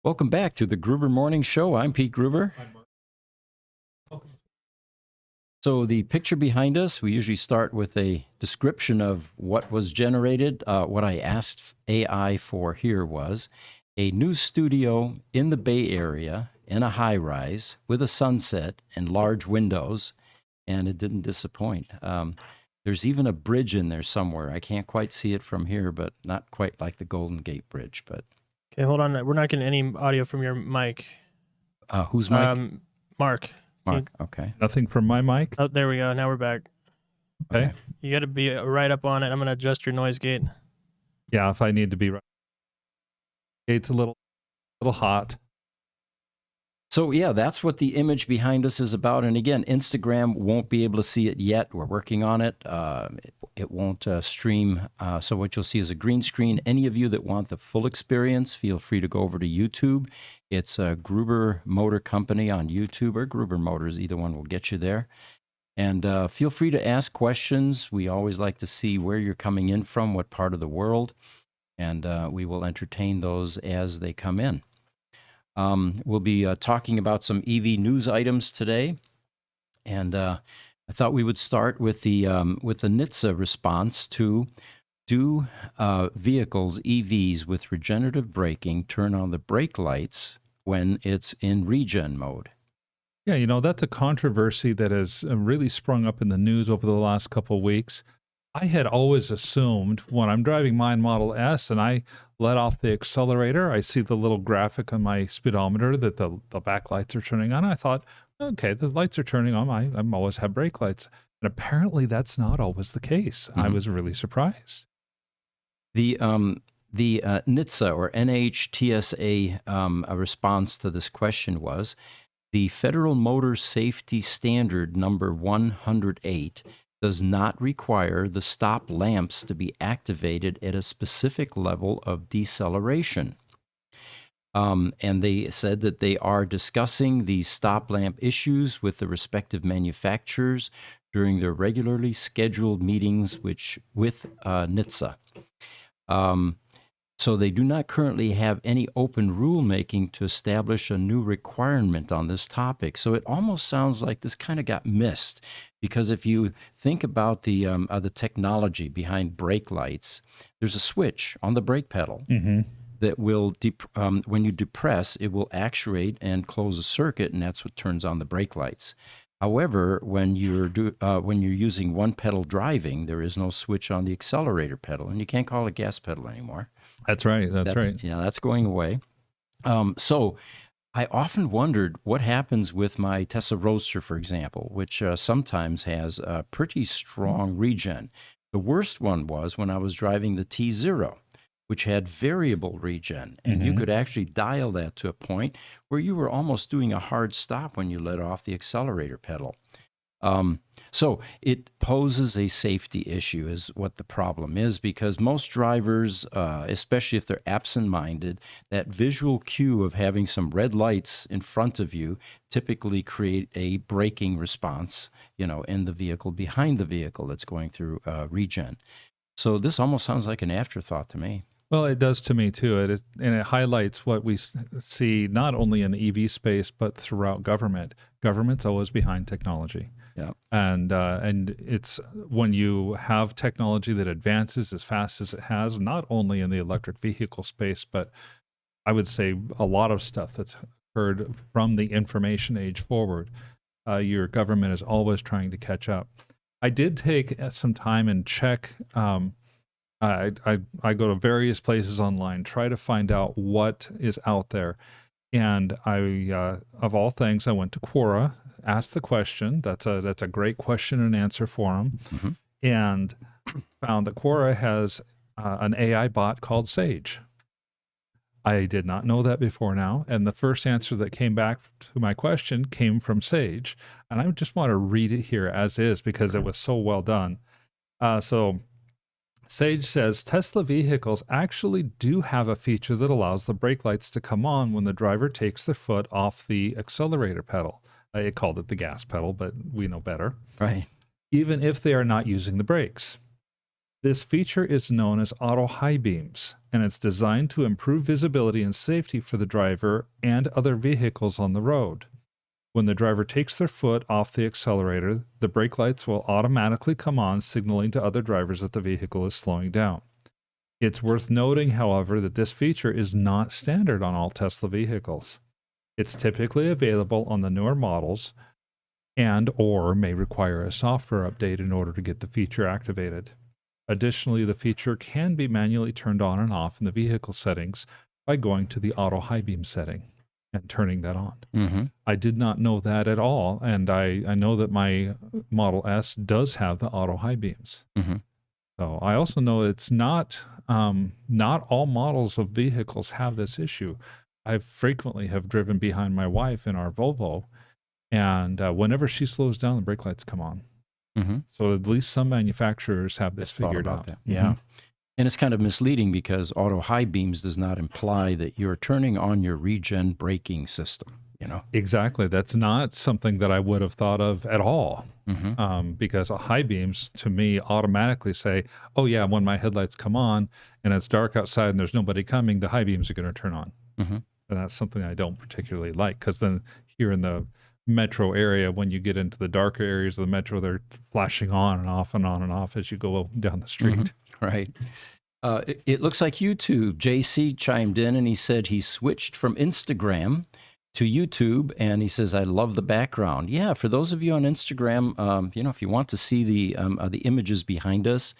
Welcome back to the Gruber Morning Show. I'm Pete Gruber. So the picture behind us, we usually start with a description of what was generated. What I asked AI for here was a new studio in the Bay Area in a high-rise with a sunset and large windows, and it didn't disappoint. There's even a bridge in there somewhere. I can't quite see it from here, but not quite like the Golden Gate Bridge. But Okay, hold on. We're not getting any audio from your mic. who's Mike? Mark. Mark. Okay. Nothing from my mic. Oh, there we go. Now we're back. Okay. You got to be right up on it. I'm going to adjust your noise gate. Yeah, if I need to be right. It's a little hot. So yeah, that's what the image behind us is about. And again, Instagram won't be able to see it yet. We're working on it. It won't stream. So what you'll see is a green screen. Any of you that want the full experience, feel free to go over to YouTube. It's a Gruber Motor Company on YouTube, or Gruber Motors. Either one will get you there. And feel free to ask questions. We always like to see where you're coming in from, what part of the world. And we will entertain those as they come in. We'll be talking about some EV news items today, and I thought we would start with the NHTSA response to: do vehicles, EVs with regenerative braking, turn on the brake lights when it's in regen mode? Yeah, that's a controversy that has really sprung up in the news over the last couple of weeks. I had always assumed when I'm driving my Model S and I let off the accelerator, I see the little graphic on my speedometer that the back lights are turning on. I thought, okay, the lights are turning on. I always have brake lights. And apparently that's not always the case. I was really surprised. The NHTSA or NHTSA a response to this question was: the Federal Motor Safety Standard number 108 does not require the stop lamps to be activated at a specific level of deceleration. And they said that they are discussing the stop lamp issues with the respective manufacturers during their regularly scheduled meetings with NHTSA. So they do not currently have any open rulemaking to establish a new requirement on this topic. So it almost sounds like this kind of got missed, because if you think about the technology behind brake lights, there's a switch on the brake pedal that will, when you depress, it will actuate and close a circuit, and that's what turns on the brake lights. However, when you're using one pedal driving, there is no switch on the accelerator pedal, and you can't call it gas pedal anymore. That's right. That's right. Yeah, that's going away. So I often wondered what happens with my Tesla Roadster, for example, which sometimes has a pretty strong regen. The worst one was when I was driving the T0, which had variable regen, and you could actually dial that to a point where you were almost doing a hard stop when you let off the accelerator pedal. So it poses a safety issue is what the problem is, because most drivers, especially if they're absent-minded, that visual cue of having some red lights in front of you typically create a braking response, in the vehicle behind the vehicle that's going through regen. So this almost sounds like an afterthought to me. Well, it does to me too. It is, and it highlights what we see not only in the EV space but throughout government. Government's always behind technology. Yeah. And it's when you have technology that advances as fast as it has, not only in the electric vehicle space, but I would say a lot of stuff that's occurred from the information age forward. Your government is always trying to catch up. I did take some time and check. I go to various places online, try to find out what is out there. And I, of all things, I went to Quora, asked the question. That's a great question and answer forum, and found that Quora has an AI bot called Sage. I did not know that before now, and the first answer that came back to my question came from Sage, and I just want to read it here as is because it was so well done. So Sage says Tesla vehicles actually do have a feature that allows the brake lights to come on when the driver takes their foot off the accelerator pedal. It called it the gas pedal, but we know better. Right. Even if they are not using the brakes. This feature is known as auto high beams, and it's designed to improve visibility and safety for the driver and other vehicles on the road. When the driver takes their foot off the accelerator, the brake lights will automatically come on, signaling to other drivers that the vehicle is slowing down. It's worth noting, however, that this feature is not standard on all Tesla vehicles. It's typically available on the newer models and or may require a software update in order to get the feature activated. Additionally, the feature can be manually turned on and off in the vehicle settings by going to the auto high beam setting and turning that on. Mm-hmm. I did not know that at all, and I know that my Model S does have the auto high beams. Mm-hmm. So I also know it's not all models of vehicles have this issue. I frequently have driven behind my wife in our Volvo, and whenever she slows down, the brake lights come on. Mm-hmm. So at least some manufacturers have this Thought figured about out. that. Yeah. And it's kind of misleading because auto high beams does not imply that you're turning on your regen braking system, you know? Exactly. That's not something that I would have thought of at all. Mm-hmm. Because high beams to me automatically say, oh yeah, when my headlights come on and it's dark outside and there's nobody coming, the high beams are going to turn on. Mm-hmm. And that's something I don't particularly like, because then here in the metro area, when you get into the darker areas of the metro, they're flashing on and off and on and off as you go down the street. Mm-hmm. Right. It looks like YouTube. JC chimed in and he said he switched from Instagram to YouTube, and he says, I love the background. Yeah, for those of you on Instagram, you know, if you want to see the images behind us,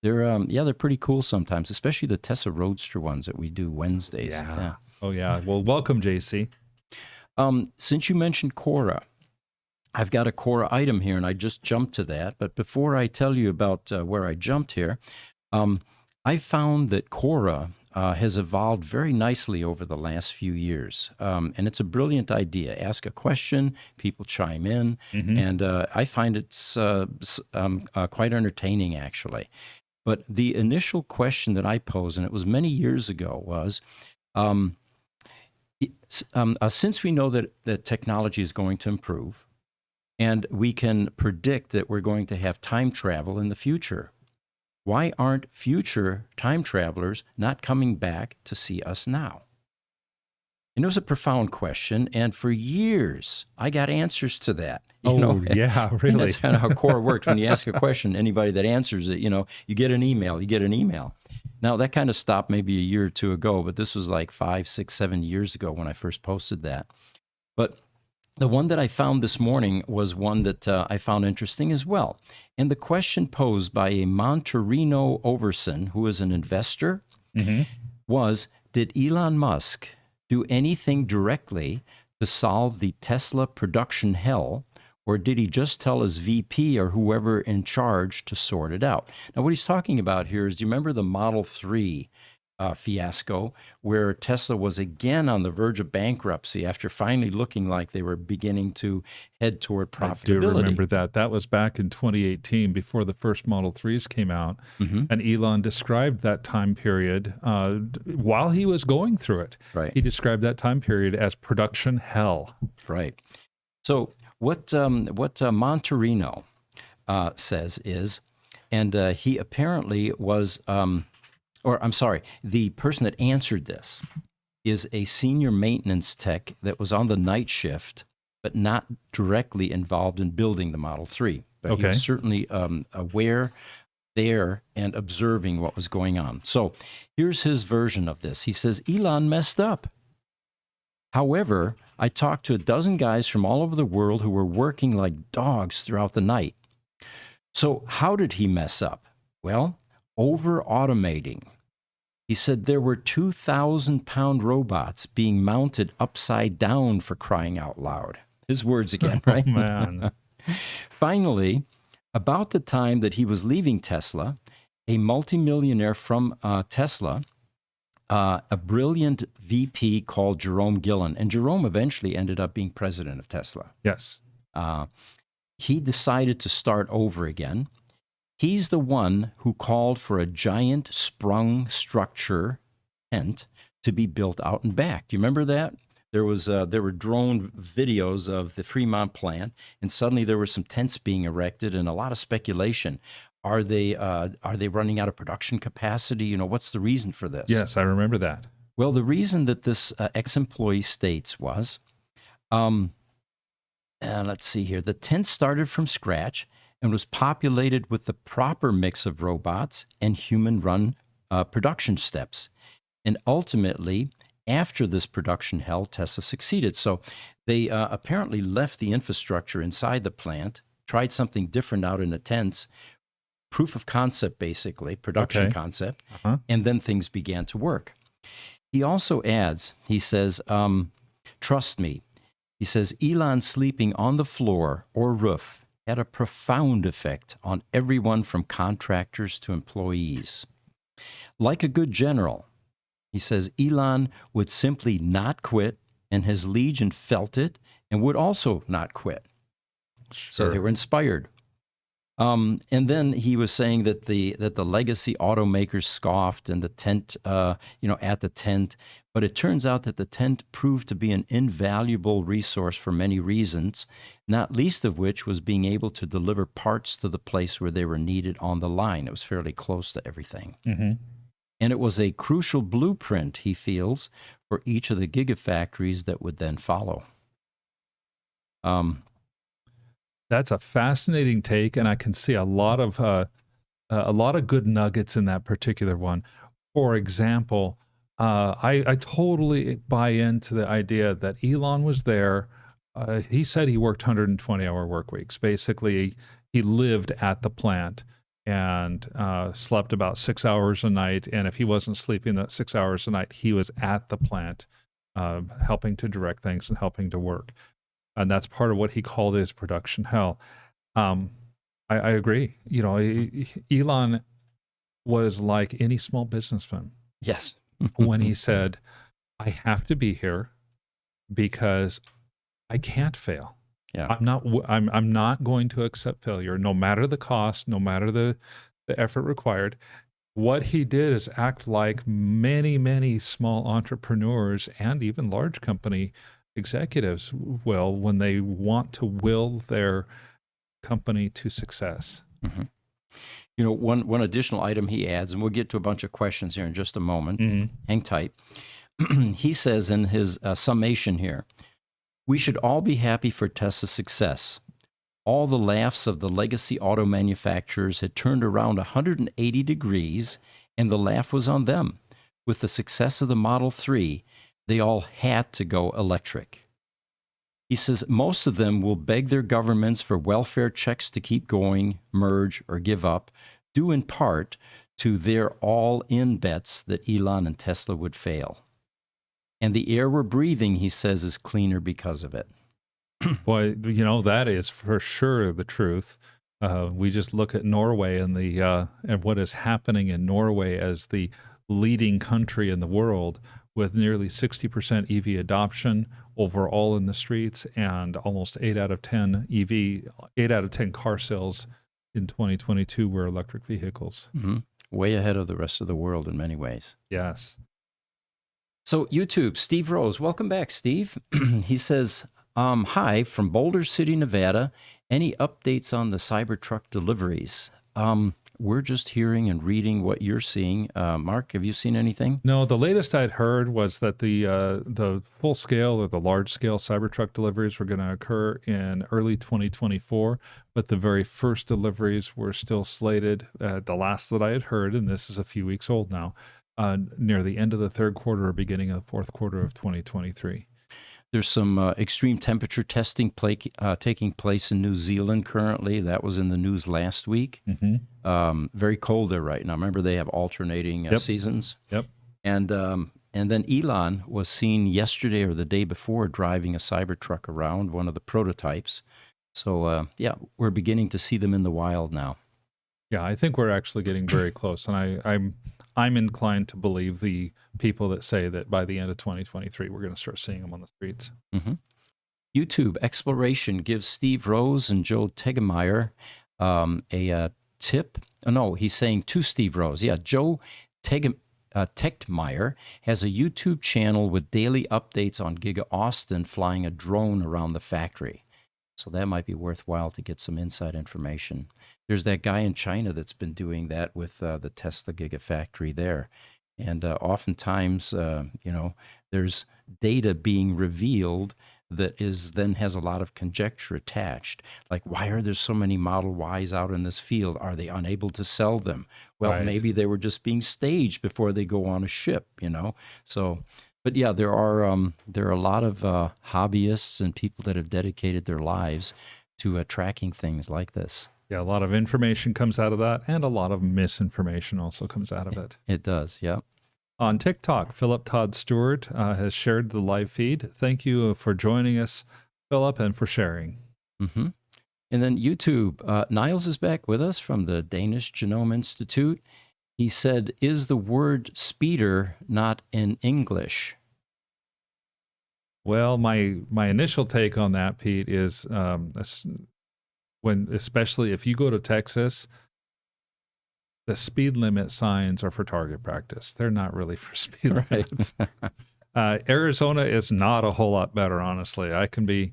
they're pretty cool sometimes, especially the Tesla Roadster ones that we do Wednesdays. Yeah. Oh yeah. Well, welcome, JC. Since you mentioned Cora, I've got a Cora item here, and I just jumped to that. But before I tell you about where I jumped here, I found that Cora has evolved very nicely over the last few years. And it's a brilliant idea. Ask a question, people chime in, and I find it's quite entertaining, actually. But the initial question that I posed, and it was many years ago, was, since we know that technology is going to improve, and we can predict that we're going to have time travel in the future, why aren't future time travelers not coming back to see us now? And it was a profound question, and for years, I got answers to that. You know? Yeah, really. And that's kind of how Core worked. When you ask a question, anybody that answers it, you know, you get an email. Now, that kind of stopped maybe a year or two ago, but this was like 5, 6, 7 years ago when I first posted that. But the one that I found this morning was one that I found interesting as well. And the question posed by a Monterino Overson, who is an investor, was, did Elon Musk do anything directly to solve the Tesla production hell, or did he just tell his VP or whoever in charge to sort it out? Now, what he's talking about here is, do you remember the Model 3 fiasco, where Tesla was again on the verge of bankruptcy after finally looking like they were beginning to head toward profitability? I do remember that. That was back in 2018, before the first Model 3s came out. And Elon described that time period while he was going through it. Right. He described that time period as production hell. Right. So what Monterino says is, and he apparently was... the person that answered this is a senior maintenance tech that was on the night shift, but not directly involved in building the Model 3. But he was certainly aware there and observing what was going on. So here's his version of this. He says, Elon messed up. However, I talked to a dozen guys from all over the world who were working like dogs throughout the night. So how did he mess up? Well, over-automating. He said there were 2,000-pound robots being mounted upside down, for crying out loud. His words again, right? Oh, man. Finally, about the time that he was leaving Tesla, a multimillionaire from Tesla, a brilliant VP called Jerome Gillen, and Jerome eventually ended up being president of Tesla. Yes. He decided to start over again. He's the one who called for a giant sprung structure tent to be built out and back. Do you remember that? There were drone videos of the Fremont plant, and suddenly there were some tents being erected and a lot of speculation. Are they running out of production capacity? You know, what's the reason for this? Yes, I remember that. Well, the reason that this ex-employee states was, let's see here, the tent started from scratch and was populated with the proper mix of robots and human-run production steps. And ultimately, after this production hell, Tesla succeeded. So they apparently left the infrastructure inside the plant, tried something different out in the tents, proof of concept, basically, production concept, and then things began to work. He also adds, he says, trust me, he says, Elon sleeping on the floor or roof had a profound effect on everyone from contractors to employees. Like a good general, he says, Elon would simply not quit, and his legion felt it and would also not quit. So they were inspired. And then he was saying that the legacy automakers scoffed and the tent, at the tent. But it turns out that the tent proved to be an invaluable resource for many reasons, not least of which was being able to deliver parts to the place where they were needed on the line. It was fairly close to everything. Mm-hmm. And it was a crucial blueprint, he feels, for each of the gigafactories that would then follow. That's a fascinating take, and I can see a lot of good nuggets in that particular one. For example, I totally buy into the idea that Elon was there. He said he worked 120-hour work weeks. Basically, he lived at the plant and slept about 6 hours a night. And if he wasn't sleeping that 6 hours a night, he was at the plant helping to direct things and helping to work. And that's part of what he called his production hell. I agree. You know, Elon was like any small businessman. Yes. When he said, I have to be here because I can't fail. Yeah. I'm not going to accept failure, no matter the cost, no matter the effort required. What he did is act like many, many small entrepreneurs and even large company executives will when they want to will their company to success. Mm-hmm. You know, one additional item he adds, and we'll get to a bunch of questions here in just a moment. Mm-hmm. Hang tight. He says in his summation here, we should all be happy for Tesla's success. All the laughs of the legacy auto manufacturers had turned around 180 degrees, and the laugh was on them. With the success of the Model 3, they all had to go electric. He says most of them will beg their governments for welfare checks to keep going, merge, or give up, due in part to their all-in bets that Elon and Tesla would fail. And the air we're breathing, he says, is cleaner because of it. Boy, you know, that is for sure the truth. We just look at Norway and and what is happening in Norway as the leading country in the world, with nearly 60% EV adoption overall in the streets, and almost 8 out of 10 car sales in 2022 were electric vehicles. Mm-hmm. Way ahead of the rest of the world in many ways. Yes. So YouTube, Steve Rose, welcome back, Steve. He says, hi, from Boulder City, Nevada. Any updates on the Cybertruck deliveries? We're just hearing and reading what you're seeing. Mark, have you seen anything? No, the latest I'd heard was that the full scale or the large scale Cybertruck deliveries were going to occur in early 2024, but the very first deliveries were still slated, the last that I had heard, and this is a few weeks old now, near the end of the third quarter or beginning of the fourth quarter of 2023. There's some extreme temperature testing taking place in New Zealand currently. That was in the news last week. Mm-hmm. Very cold there right now. Remember, they have alternating seasons. Yep. And then Elon was seen yesterday or the day before driving a Cybertruck around, one of the prototypes. So, we're beginning to see them in the wild now. Yeah, I think we're actually getting very close. And I'm inclined to believe the people that say that by the end of 2023, we're going to start seeing them on the streets. Mm-hmm. YouTube Exploration gives Steve Rose and Joe Tegmeyer a tip. Oh, no, he's saying to Steve Rose. Yeah, Joe Tegmeyer has a YouTube channel with daily updates on Giga Austin flying a drone around the factory. So that might be worthwhile to get some inside information. There's that guy in China that's been doing that with the Tesla Gigafactory there. And oftentimes, there's data being revealed that is then has a lot of conjecture attached. Like, why are there so many Model Ys out in this field? Are they unable to sell them? Well, Right. maybe they were just being staged before they go on a ship, So, but yeah, there are a lot of hobbyists and people that have dedicated their lives to tracking things like this. Yeah, a lot of information comes out of that, and a lot of misinformation also comes out of it. It does, yeah. On TikTok, Philip Todd Stewart has shared the live feed. Thank you for joining us, Philip, and for sharing. Mm-hmm. And then YouTube, Niles is back with us from the Danish Genome Institute. He said, is the word speeder not in English? Well, my initial take on that, Pete, is especially if you go to Texas, the speed limit signs are for target practice. They're not really for speed limits. Arizona is not a whole lot better, honestly. I can be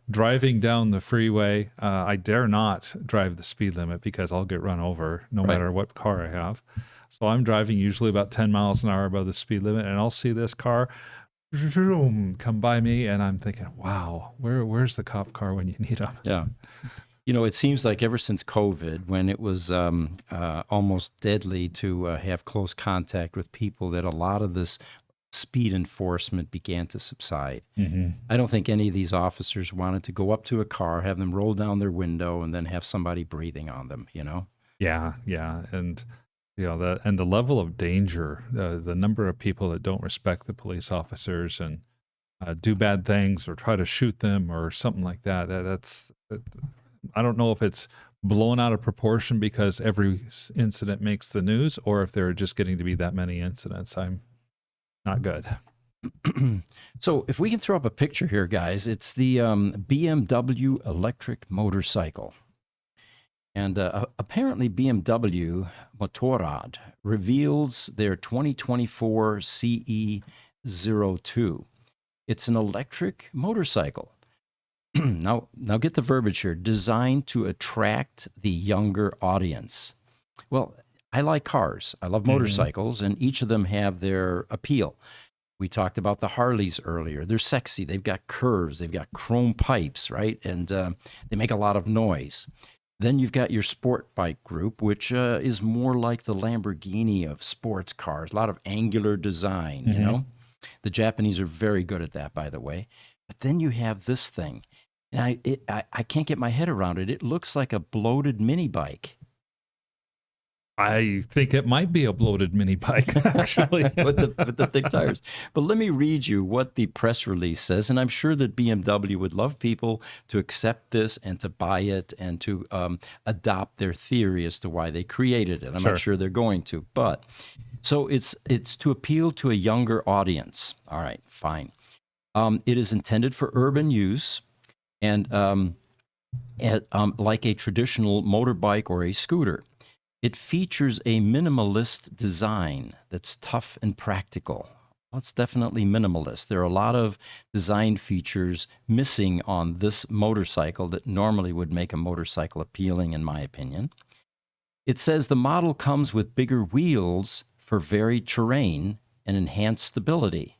driving down the freeway. I dare not drive the speed limit because I'll get run over no matter what car I have. So I'm driving usually about 10 miles an hour above the speed limit, and I'll see this car come by me, and I'm thinking, wow, where's the cop car when you need them? Yeah. It seems like ever since COVID, when it was almost deadly to have close contact with people, that a lot of this speed enforcement began to subside. Mm-hmm. I don't think any of these officers wanted to go up to a car, have them roll down their window, and then have somebody breathing on them, Yeah, and the level of danger, the number of people that don't respect the police officers and do bad things or try to shoot them or something like that. That's I don't know if it's blown out of proportion because every incident makes the news, or if there are just getting to be that many incidents. I'm not good. So if we can throw up a picture here, guys, it's the BMW electric motorcycle. And apparently BMW Motorrad reveals their 2024 CE02. It's an electric motorcycle. Now get the verbiage here. Designed to attract the younger audience. Well, I like cars. I love motorcycles, and each of them have their appeal. We talked about the Harleys earlier. They're sexy. They've got curves. They've got chrome pipes, right? And they make a lot of noise. Then you've got your sport bike group, which is more like the Lamborghini of sports cars. A lot of angular design, The Japanese are very good at that, by the way. But then you have this thing. And I can't get my head around it. It looks like a bloated mini bike. I think it might be a bloated mini bike, actually. with the thick tires. But let me read you what the press release says. And I'm sure that BMW would love people to accept this and to buy it and to adopt their theory as to why they created it. I'm not sure they're going to. But so it's to appeal to a younger audience. All right, fine. It is intended for urban use. And like a traditional motorbike or a scooter, it features a minimalist design that's tough and practical. Well, it's definitely minimalist. There are a lot of design features missing on this motorcycle that normally would make a motorcycle appealing, in my opinion. It says the model comes with bigger wheels for varied terrain and enhanced stability.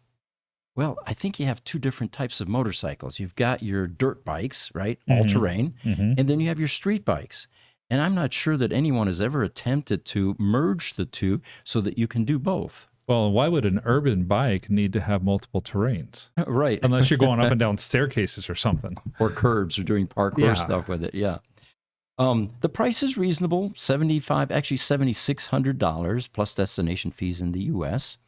Well, I think you have two different types of motorcycles. You've got your dirt bikes, right? All terrain. And then you have your street bikes. And I'm not sure that anyone has ever attempted to merge the two so that you can do both. Well, why would an urban bike need to have multiple terrains? Right. Unless you're going up and down staircases or something. Or curbs or doing parkour stuff with it, yeah. The price is reasonable, $7,600 plus destination fees in the U.S.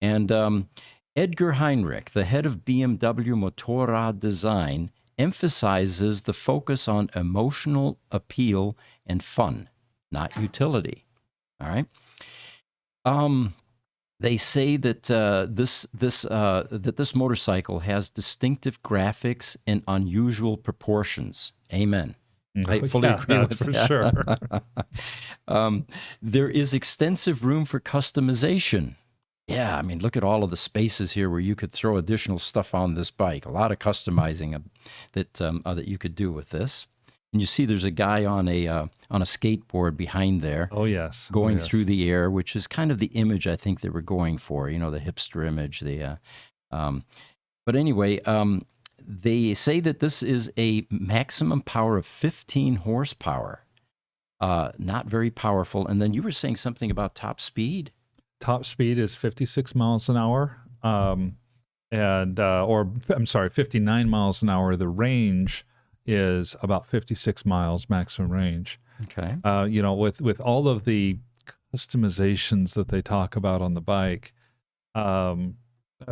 And Edgar Heinrich, the head of BMW Motorrad Design, emphasizes the focus on emotional appeal and fun, not utility. All right. They say that this motorcycle has distinctive graphics and unusual proportions. Amen. I fully agree with for that. sure. There is extensive room for customization. Yeah, I mean, look at all of the spaces here where you could throw additional stuff on this bike. A lot of customizing that you could do with this. And you see, there's a guy on a skateboard behind there, Oh yes, going through the air, which is kind of the image I think they were going for. You know, the hipster image. But anyway, they say that this is a maximum power of 15 horsepower. Not very powerful. And then you were saying something about top speed. Top speed is 56 miles an hour, or I'm sorry, 59 miles an hour. The range is about 56 miles maximum range. Okay. With all of the customizations that they talk about on the bike,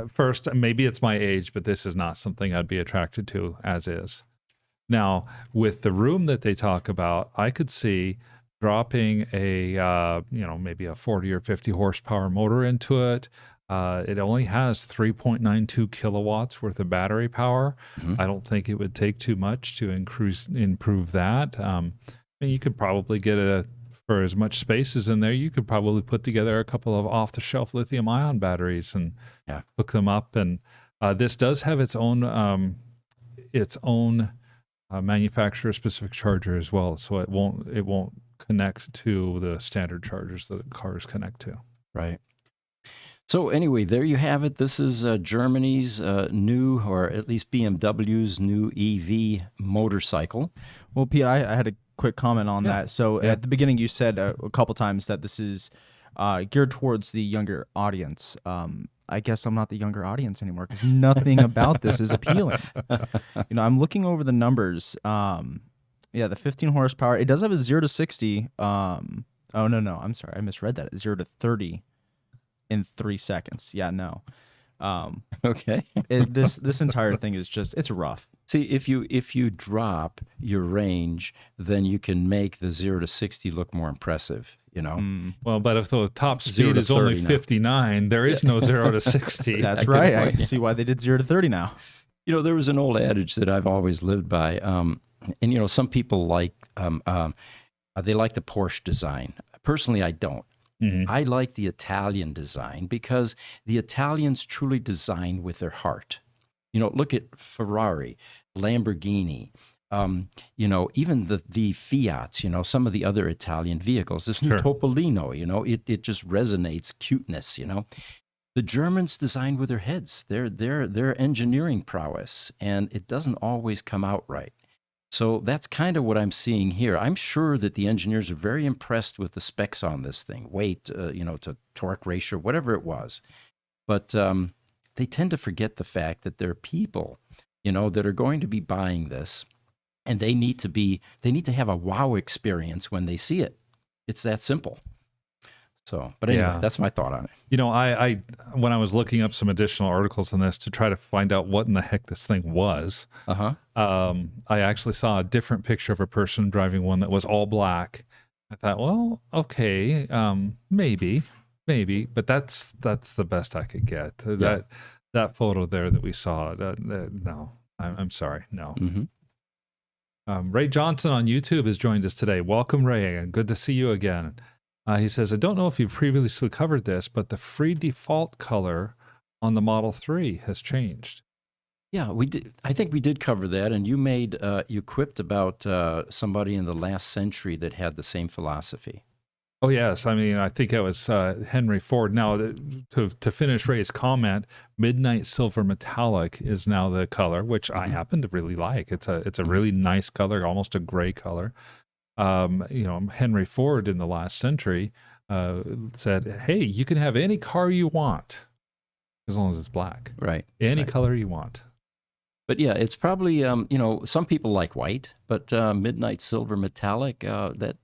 first, maybe it's my age, but this is not something I'd be attracted to as is. Now, with the room that they talk about, I could see dropping a maybe a 40 or 50 horsepower motor into it. It only has 3.92 kilowatts worth of battery power. I don't think it would take too much to improve that. And you could probably get for as much space as in there, you could probably put together a couple of off-the-shelf lithium-ion batteries and hook them up. And this does have its own manufacturer-specific charger as well, so it won't connect to the standard chargers that cars connect to. Right. So anyway, there you have it. This is Germany's new, or at least BMW's new EV motorcycle. Well, Pete, I had a quick comment on that. So at the beginning, you said a couple times that this is geared towards the younger audience. I guess I'm not the younger audience anymore because nothing about this is appealing. I'm looking over the numbers. The 15 horsepower. It does have a 0 to 60. Oh, no. I'm sorry. I misread that. 0 to 30 in 3 seconds. Yeah, no. Okay. This entire thing is it's rough. See, if you drop your range, then you can make the 0 to 60 look more impressive, Well, but if the top 0 speed to is only 30 now. 59, there is no 0 to 60. That's Good right. I point. can see why they did 0 to 30 now. There was an old adage that I've always lived by, and some people like they like the Porsche design. Personally, I don't. I like the Italian design because the Italians truly design with their heart. Look at Ferrari, Lamborghini, even the Fiats, some of the other Italian vehicles. This new Topolino, it just resonates cuteness, The Germans design with their heads, their engineering prowess, and it doesn't always come out right. So that's kind of what I'm seeing here. I'm sure that the engineers are very impressed with the specs on this thing, weight, to torque ratio, whatever it was. But they tend to forget the fact that there are people, that are going to be buying this, and they need to have a wow experience when they see it. It's that simple. So, but anyway, that's my thought on it. I when I was looking up some additional articles on this to try to find out what in the heck this thing was, I actually saw a different picture of a person driving one that was all black. I thought, well, okay, maybe, but that's the best I could get. That photo there that we saw, no, I'm sorry, no. Ray Johnson on YouTube has joined us today. Welcome, Ray, and good to see you again. He says, I don't know if you've previously covered this, but the free default color on the Model 3 has changed. Yeah, we did. I think we did cover that, and you quipped about somebody in the last century that had the same philosophy. Oh, yes. I mean, I think it was Henry Ford. Now, to finish Ray's comment, Midnight Silver Metallic is now the color, which I happen to really like. It's a really nice color, almost a gray color. Henry Ford in the last century said, hey, you can have any car you want as long as it's black. Right. Any color you want. But yeah, it's probably, some people like white, but Midnight Silver Metallic, that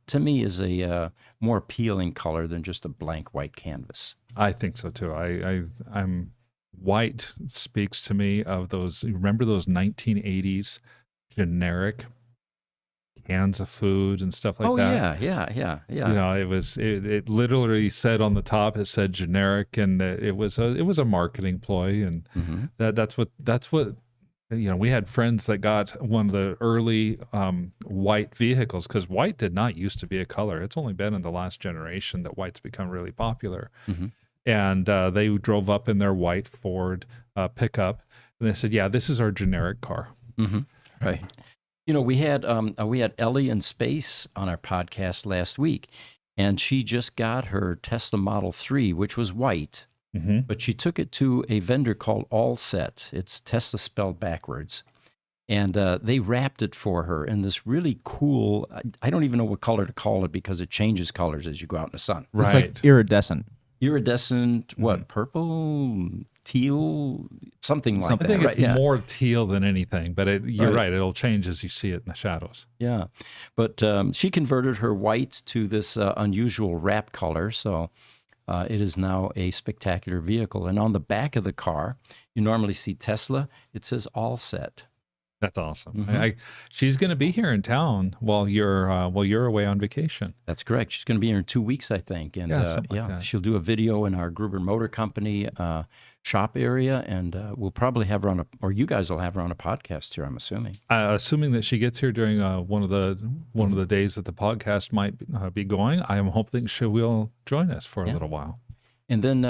to me is a more appealing color than just a blank white canvas. I think so too. I'm white speaks to me of those, remember those 1980s generic cans of food and stuff like that. Yeah. It literally said on the top, it said generic, and it was a marketing ploy, and that's what we had friends that got one of the early white vehicles, because white did not used to be a color. It's only been in the last generation that white's become really popular. And they drove up in their white Ford pickup, and they said, "Yeah, this is our generic car." Right. You know, we had Ellie in space on our podcast last week, and she just got her Tesla Model 3, which was white, but she took it to a vendor called Alset. It's Tesla spelled backwards. And they wrapped it for her in this really cool, I don't even know what color to call it because it changes colors as you go out in the sun. It's like iridescent. Iridescent, what, purple, teal, something like that. I think it's right? more teal than anything, but you're right. It'll change as you see it in the shadows. Yeah. But she converted her white to this unusual wrap color. So it is now a spectacular vehicle. And on the back of the car, you normally see Tesla. It says Alset. That's awesome. She's going to be here in town while you're away on vacation. That's correct. She's going to be here in 2 weeks, I think. And something like that. she'll do a video in our Gruber Motor Company shop area, and we'll probably have her on or you guys will have her on a podcast here, I'm assuming. Assuming that she gets here during one of the days that the podcast might be going, I am hoping she will join us for a little while. And then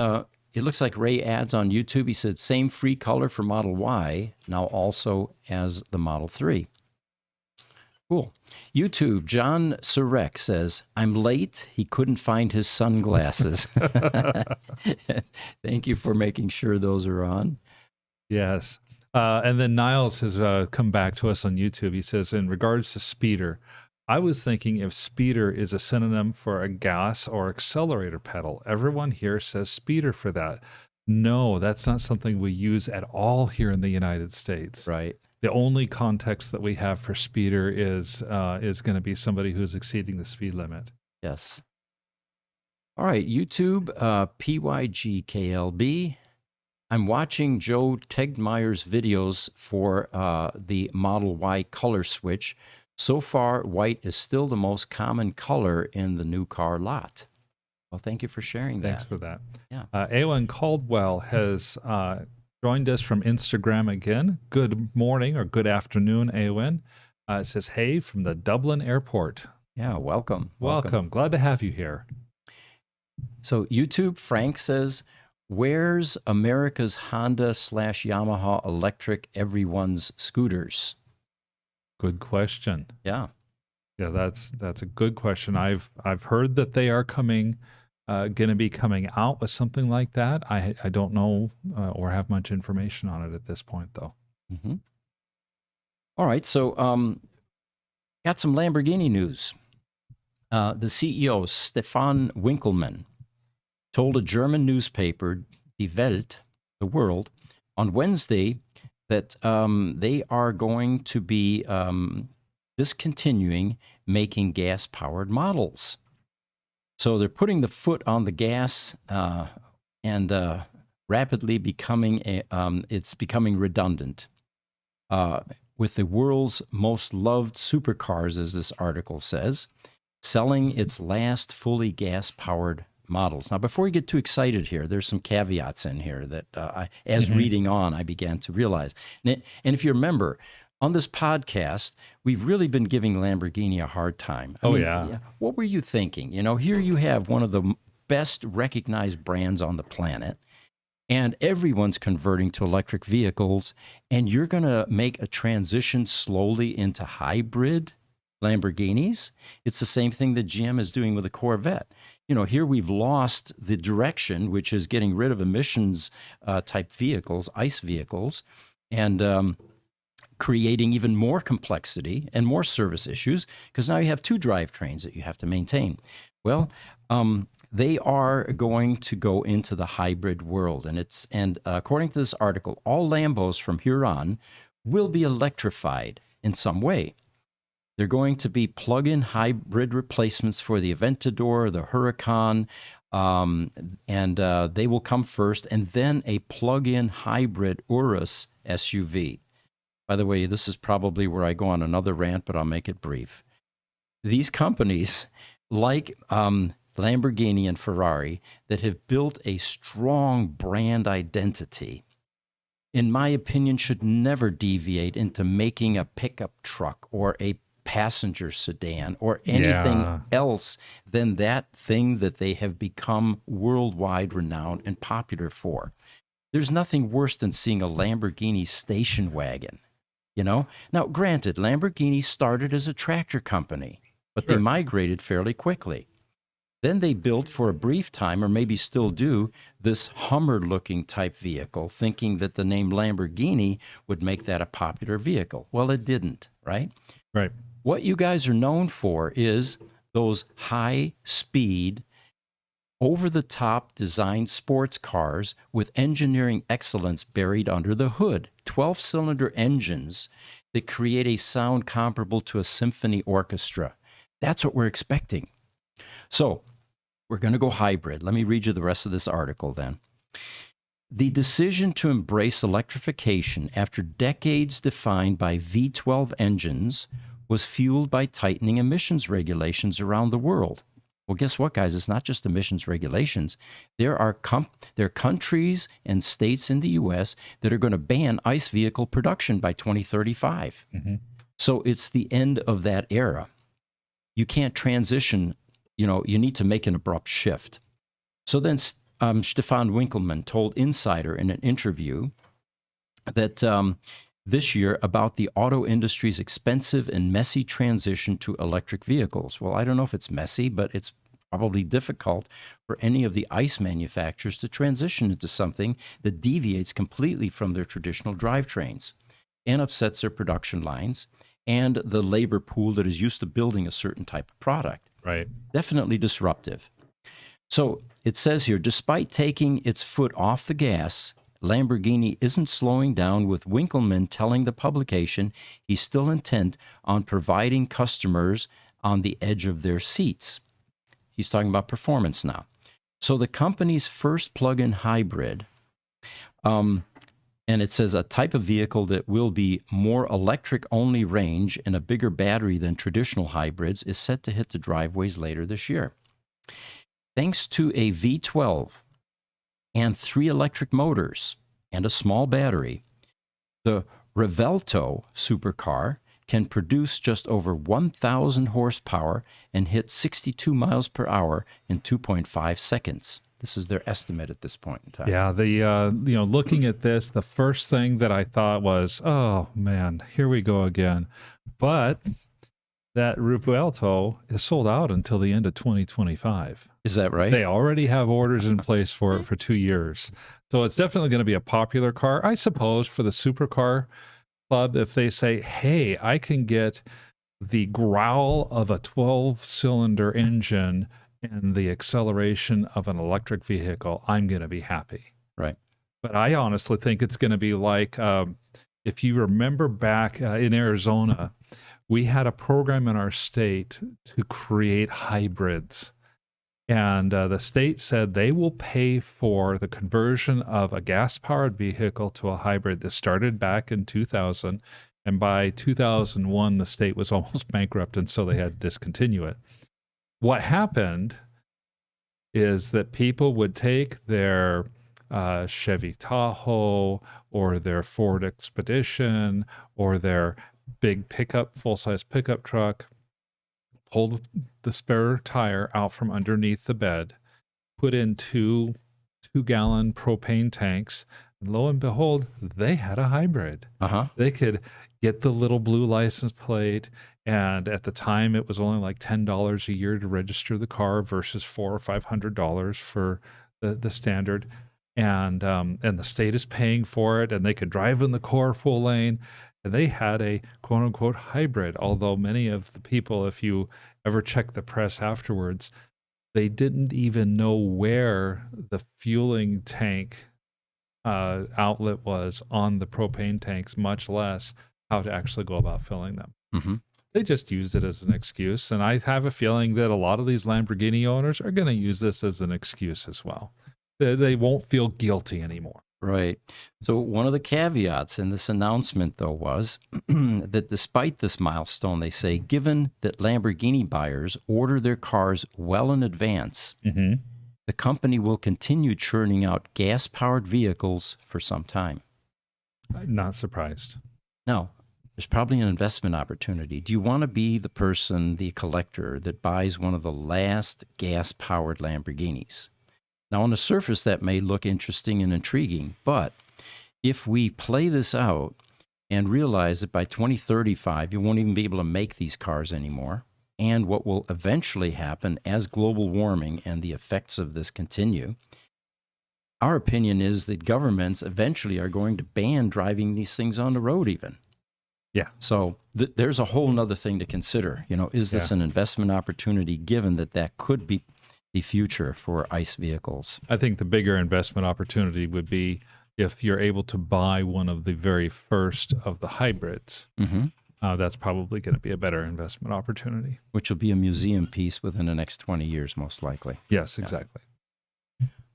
it looks like Ray adds on YouTube, he said, same free color for Model Y, now also as the Model 3. Cool. YouTube, John Surek says, I'm late. He couldn't find his sunglasses. Thank you for making sure those are on. Yes. And then Niles has come back to us on YouTube. He says, in regards to speeder, I was thinking if speeder is a synonym for a gas or accelerator pedal. Everyone here says speeder for that. No, that's not something we use at all here in the United States. Right. The only context that we have for speeder is going to be somebody who's exceeding the speed limit. Yes. All right, YouTube, PYGKLB. I'm watching Joe Tegmeyer's videos for the Model Y color switch. So far, white is still the most common color in the new car lot. Well, thank you for sharing that. Thanks for that. Yeah. Awen Caldwell has joined us from Instagram again. Good morning or good afternoon, Awen. It says, hey, from the Dublin airport. Yeah, welcome. Welcome. Glad to have you here. So YouTube, Frank says, where's America's Honda/Yamaha electric everyone's scooters? Good question. Yeah. Yeah, that's a good question. I've heard that they are going to be coming out with something like that. I don't know or have much information on it at this point, though. Mm-hmm. All right, so got some Lamborghini news. The CEO, Stefan Winkelmann, told a German newspaper, Die Welt, the World, on Wednesday that they are going to be discontinuing making gas-powered models. So they're putting the foot on the gas and rapidly becoming it's becoming redundant. With the world's most loved supercars, as this article says, selling its last fully gas-powered models. Now, before we get too excited here, there's some caveats in here that, as reading on, I began to realize. And if you remember, on this podcast, we've really been giving Lamborghini a hard time. I mean, what were you thinking? You know, here you have one of the best recognized brands on the planet, and everyone's converting to electric vehicles, and you're going to make a transition slowly into hybrid Lamborghinis? It's the same thing that GM is doing with the Corvette. You know, here we've lost the direction, which is getting rid of emissions type vehicles, ICE vehicles, and creating even more complexity and more service issues, because now you have two drivetrains that you have to maintain. Well, they are going to go into the hybrid world, and according to this article, all Lambos from here on will be electrified in some way. They're going to be plug-in hybrid replacements for the Aventador, the Huracan, and they will come first, and then a plug-in hybrid Urus SUV. By the way, this is probably where I go on another rant, but I'll make it brief. These companies, like Lamborghini and Ferrari, that have built a strong brand identity, in my opinion, should never deviate into making a pickup truck or a passenger sedan or anything Yeah. else than that thing that they have become worldwide renowned and popular for. There's nothing worse than seeing a Lamborghini station wagon, you know? Now, granted, Lamborghini started as a tractor company, but they Sure. migrated fairly quickly. Then they built for a brief time, or maybe still do, this Hummer-looking type vehicle, thinking that the name Lamborghini would make that a popular vehicle. Well, it didn't, right? Right. What you guys are known for is those high-speed, over-the-top designed sports cars with engineering excellence buried under the hood. 12-cylinder engines that create a sound comparable to a symphony orchestra. That's what we're expecting. So, we're going to go hybrid. Let me read you the rest of this article then. The decision to embrace electrification after decades defined by V12 engines was fueled by tightening emissions regulations around the world. Well, guess what, guys? It's not just emissions regulations. There are countries and states in the U.S. that are going to ban ICE vehicle production by 2035. Mm-hmm. So it's the end of that era. You can't transition. You need to make an abrupt shift. So then Stefan Winkelmann told Insider in an interview that this year about the auto industry's expensive and messy transition to electric vehicles. Well, I don't know if it's messy, but it's probably difficult for any of the ICE manufacturers to transition into something that deviates completely from their traditional drivetrains and upsets their production lines and the labor pool that is used to building a certain type of product. Right. Definitely disruptive. So it says here, despite taking its foot off the gas, Lamborghini isn't slowing down, with Winkelmann telling the publication he's still intent on providing customers on the edge of their seats. He's talking about performance now. So the company's first plug-in hybrid, and it says a type of vehicle that will be more electric-only range and a bigger battery than traditional hybrids, is set to hit the driveways later this year. Thanks to a V12 and 3 electric motors and a small battery, the Revelto supercar can produce just over 1,000 horsepower and hit 62 miles per hour in 2.5 seconds. This is their estimate at this point in time. Yeah, looking at this, the first thing that I thought was, oh man, here we go again. But that Revelto is sold out until the end of 2025. Is that right? They already have orders in place for it for 2 years. So it's definitely going to be a popular car. I suppose for the supercar club, if they say, hey, I can get the growl of a 12-cylinder engine and the acceleration of an electric vehicle, I'm going to be happy. Right. But I honestly think it's going to be like, if you remember back in Arizona, we had a program in our state to create hybrids. And the state said they will pay for the conversion of a gas-powered vehicle to a hybrid. This started back in 2000. And by 2001, the state was almost bankrupt, and so they had to discontinue it. What happened is that people would take their Chevy Tahoe or their Ford Expedition or their big pickup, full-size pickup truck, pull the spare tire out from underneath the bed, put in two 2-gallon propane tanks, and lo and behold, they had a hybrid. They could get the little blue license plate, and at the time it was only like $10 a year to register the car versus $400 or $500 for the standard. And the state is paying for it, and they could drive in the carpool lane. And they had a quote unquote hybrid, although many of the people, if you ever check the press afterwards, they didn't even know where the fueling tank outlet was on the propane tanks, much less how to actually go about filling them. Mm-hmm. They just used it as an excuse. And I have a feeling that a lot of these Lamborghini owners are going to use this as an excuse as well. They won't feel guilty anymore. Right. So one of the caveats in this announcement, though, was that despite this milestone, they say, given that Lamborghini buyers order their cars well in advance, the company will continue churning out gas-powered vehicles for some time. Not surprised. Now, there's probably an investment opportunity. Do you want to be the person, the collector, that buys one of the last gas-powered Lamborghinis? Now, on the surface, that may look interesting and intriguing, but if we play this out and realize that by 2035, you won't even be able to make these cars anymore, and what will eventually happen as global warming and the effects of this continue, our opinion is that governments eventually are going to ban driving these things on the road even. Yeah. So there's a whole nother thing to consider. Is this an investment opportunity given that could be the future for ICE vehicles? I think the bigger investment opportunity would be if you're able to buy one of the very first of the hybrids. Mm-hmm. That's probably going to be a better investment opportunity. Which will be a museum piece within the next 20 years, most likely. Yes, exactly.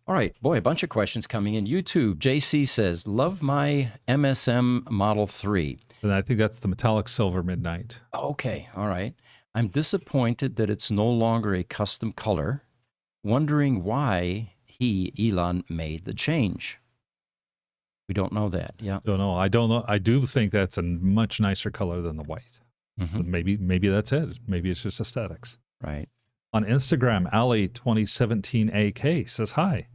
All right, boy, a bunch of questions coming in. YouTube, JC says, love my MSM Model 3. And I think that's the metallic silver midnight. Okay, all right. I'm disappointed that it's no longer a custom color, wondering why Elon made the change. We don't know that, yeah. Don't know. I don't know. I do think that's a much nicer color than the white. Mm-hmm. But maybe that's it. Maybe it's just aesthetics. Right. On Instagram, Ali 2017 AK says hi.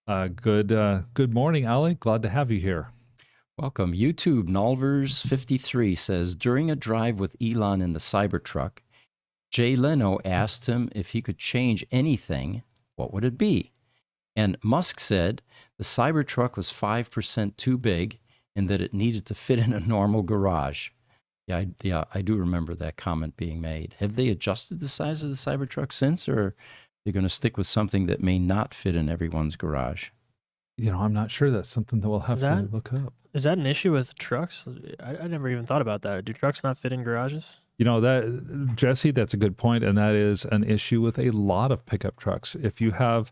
Good morning, Ali. Glad to have you here. Welcome. YouTube, Nolvers53 says, during a drive with Elon in the Cybertruck, Jay Leno asked him if he could change anything, what would it be? And Musk said the Cybertruck was 5% too big and that it needed to fit in a normal garage. Yeah, I do remember that comment being made. Have they adjusted the size of the Cybertruck since, or are they going to stick with something that may not fit in everyone's garage? I'm not sure. That's something that we'll have to look up. Is that an issue with trucks? I never even thought about that. Do trucks not fit in garages? That, Jesse, that's a good point, and that is an issue with a lot of pickup trucks. If you have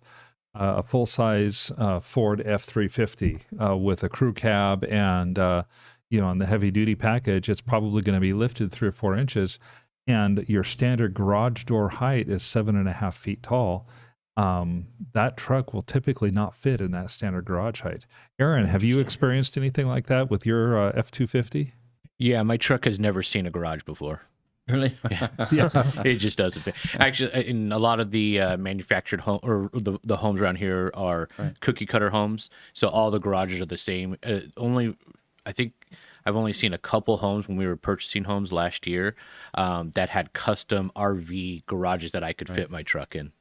a full-size Ford F-350 with a crew cab and on the heavy-duty package, it's probably going to be lifted 3 or 4 inches, and your standard garage door height is 7.5 feet tall. That truck will typically not fit in that standard garage height. Aaron, have you experienced anything like that with your F-250? Yeah, my truck has never seen a garage before. Really? Yeah, it just doesn't fit. Actually, in a lot of the manufactured home or the homes around here are cookie cutter homes, so all the garages are the same. I think I've only seen a couple homes when we were purchasing homes last year that had custom RV garages that I could fit my truck in.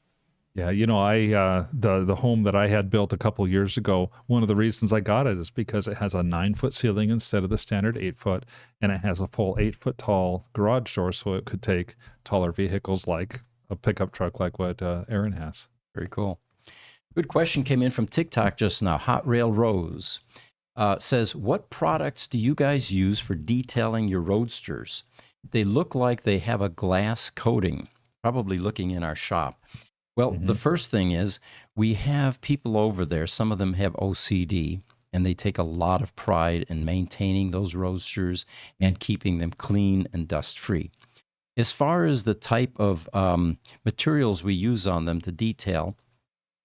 Yeah, the home that I had built a couple years ago, one of the reasons I got it is because it has a 9-foot ceiling instead of the standard 8-foot, and it has a full 8-foot tall garage door, so it could take taller vehicles like a pickup truck like what Aaron has. Very cool. Good question came in from TikTok just now. Hot Rail Rose says, what products do you guys use for detailing your Roadsters? They look like they have a glass coating, probably looking in our shop. Well, the first thing is we have people over there. Some of them have OCD, and they take a lot of pride in maintaining those Roadsters and keeping them clean and dust-free. As far as the type of materials we use on them to detail,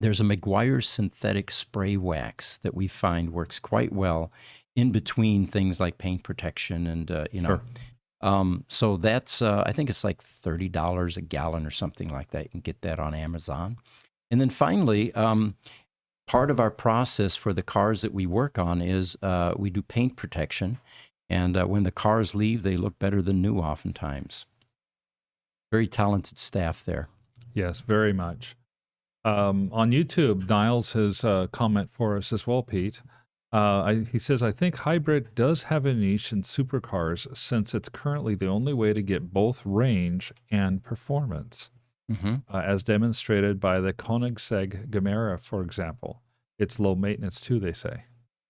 there's a Meguiar synthetic spray wax that we find works quite well in between things like paint protection and, Sure. So that's, I think it's like $30 a gallon or something like that. You can get that on Amazon. And then finally, part of our process for the cars that we work on is we do paint protection. And when the cars leave, they look better than new oftentimes. Very talented staff there. Yes, very much. On YouTube, Niles has a comment for us as well, Pete. He says, I think hybrid does have a niche in supercars since it's currently the only way to get both range and performance, as demonstrated by the Koenigsegg Gemera, for example. It's low maintenance too, they say.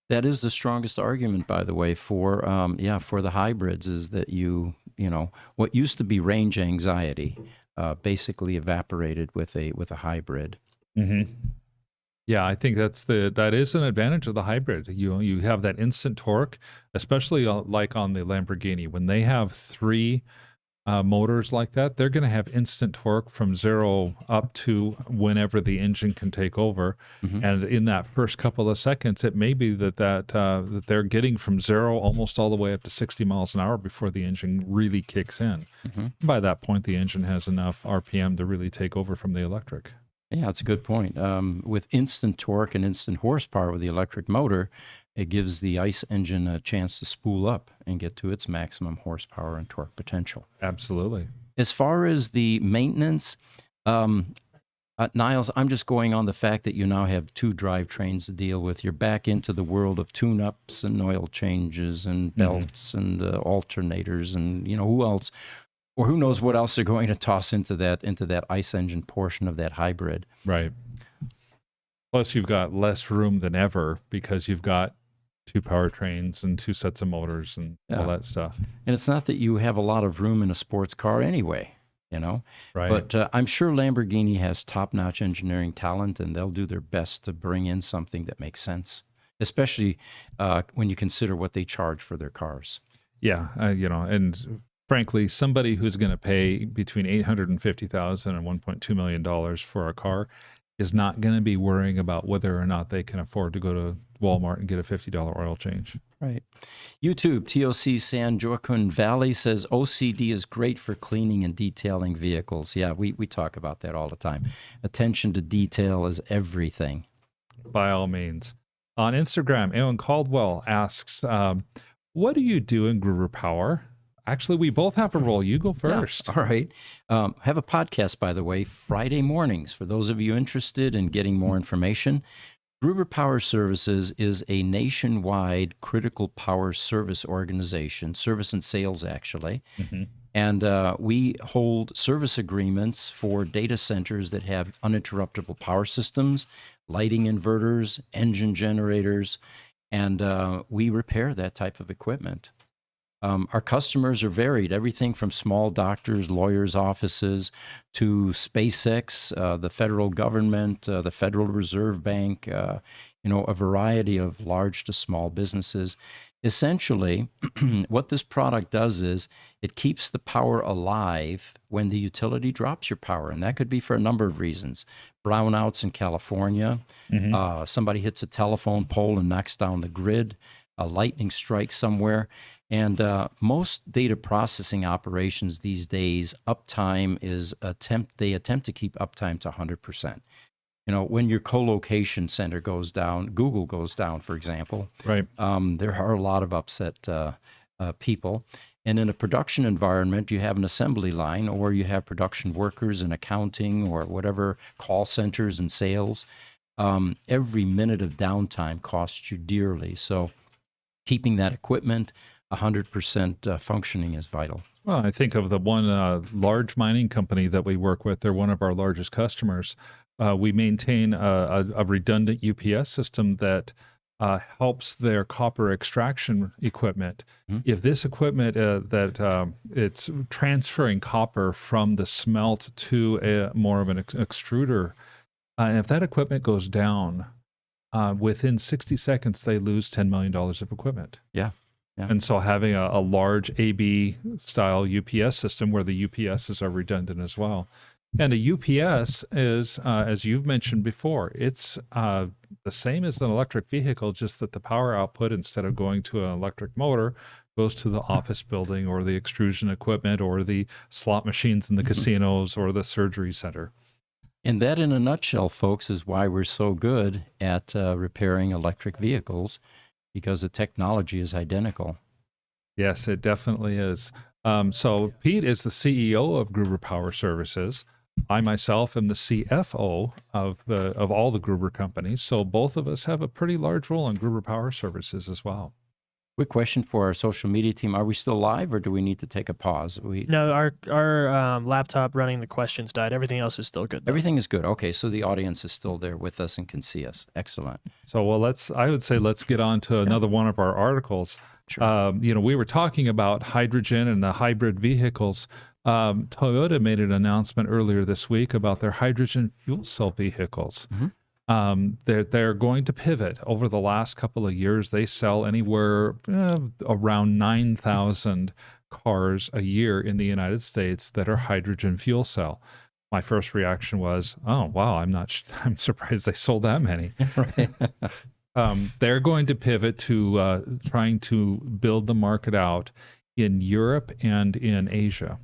That is the strongest argument, by the way, for the hybrids is that what used to be range anxiety basically evaporated with a hybrid. Mm-hmm. Yeah, I think that is an advantage of the hybrid. You have that instant torque, especially like on the Lamborghini when they have 3 motors like that, they're going to have instant torque from 0 up to whenever the engine can take over. And in that first couple of seconds, it may be that they're getting from 0 almost all the way up to 60 miles an hour before the engine really kicks in. By that point, the engine has enough RPM to really take over from the electric. Yeah, that's a good point. With instant torque and instant horsepower with the electric motor, it gives the ICE engine a chance to spool up and get to its maximum horsepower and torque potential. Absolutely. As far as the maintenance, Niles, I'm just going on the fact that you now have 2 drivetrains to deal with. You're back into the world of tune-ups and oil changes and belts and alternators and who else, or who knows what else they're going to toss into that ICE engine portion of that hybrid. Right. Plus, you've got less room than ever because you've got 2 powertrains and 2 sets of motors and all that stuff. And it's not that you have a lot of room in a sports car anyway, Right. But I'm sure Lamborghini has top-notch engineering talent, and they'll do their best to bring in something that makes sense, especially when you consider what they charge for their cars. Yeah, and frankly, somebody who's going to pay between $850,000 and $1.2 million for a car is not going to be worrying about whether or not they can afford to go to Walmart and get a $50 oil change. Right. YouTube, TOC San Joaquin Valley says OCD is great for cleaning and detailing vehicles. Yeah, we talk about that all the time. Attention to detail is everything. By all means. On Instagram, Aaron Caldwell asks, what do you do in Gruber Power? Actually, we both have a role. You go first. Yeah, all right. Have a podcast, by the way, Friday mornings. For those of you interested in getting more information, Gruber Power Services is a nationwide critical power service organization, service and sales, actually. And we hold service agreements for data centers that have uninterruptible power systems, lighting inverters, engine generators, and we repair that type of equipment. Our customers are varied, everything from small doctors, lawyers' offices, to SpaceX, the federal government, the Federal Reserve Bank, a variety of large to small businesses. Essentially, what this product does is it keeps the power alive when the utility drops your power, and that could be for a number of reasons. Brownouts in California, somebody hits a telephone pole and knocks down the grid, a lightning strike somewhere. And most data processing operations these days, uptime is they attempt to keep uptime to 100%. When your co-location center goes down, Google goes down, for example, right? There are a lot of upset people. And in a production environment, you have an assembly line, or you have production workers in accounting or whatever, call centers and sales. Every minute of downtime costs you dearly. So keeping that equipment 100% functioning is vital. Well, I think of the one large mining company that we work with. They're one of our largest customers. We maintain a redundant UPS system that helps their copper extraction equipment. If this equipment it's transferring copper from the smelt to more of an extruder, and if that equipment goes down, within 60 seconds, they lose $10 million of equipment. Yeah. And so having a large AB style UPS system where the UPSs are redundant as well. And a UPS is, as you've mentioned before, it's the same as an electric vehicle, just that the power output, instead of going to an electric motor, goes to the office building or the extrusion equipment or the slot machines in the casinos or the surgery center. And that, in a nutshell, folks, is why we're so good at repairing electric vehicles, because the technology is identical. Yes, it definitely is. So Pete is the CEO of Gruber Power Services. I myself am the CFO of all the Gruber companies. So both of us have a pretty large role in Gruber Power Services as well. Quick question for our social media team. Are we still live, or do we need to take a pause? No, our laptop running the questions died. Everything else is still good, though. Everything is good. Okay, so the audience is still there with us and can see us. Excellent. So, well, I would say let's get on to another one of our articles. Sure. We were talking about hydrogen and the hybrid vehicles. Toyota made an announcement earlier this week about their hydrogen fuel cell vehicles. They're going to pivot. Over the last couple of years, they sell anywhere around 9,000 cars a year in the United States that are hydrogen fuel cell. My first reaction was, oh, wow, I'm surprised they sold that many. Right. They're going to pivot to trying to build the market out in Europe and in Asia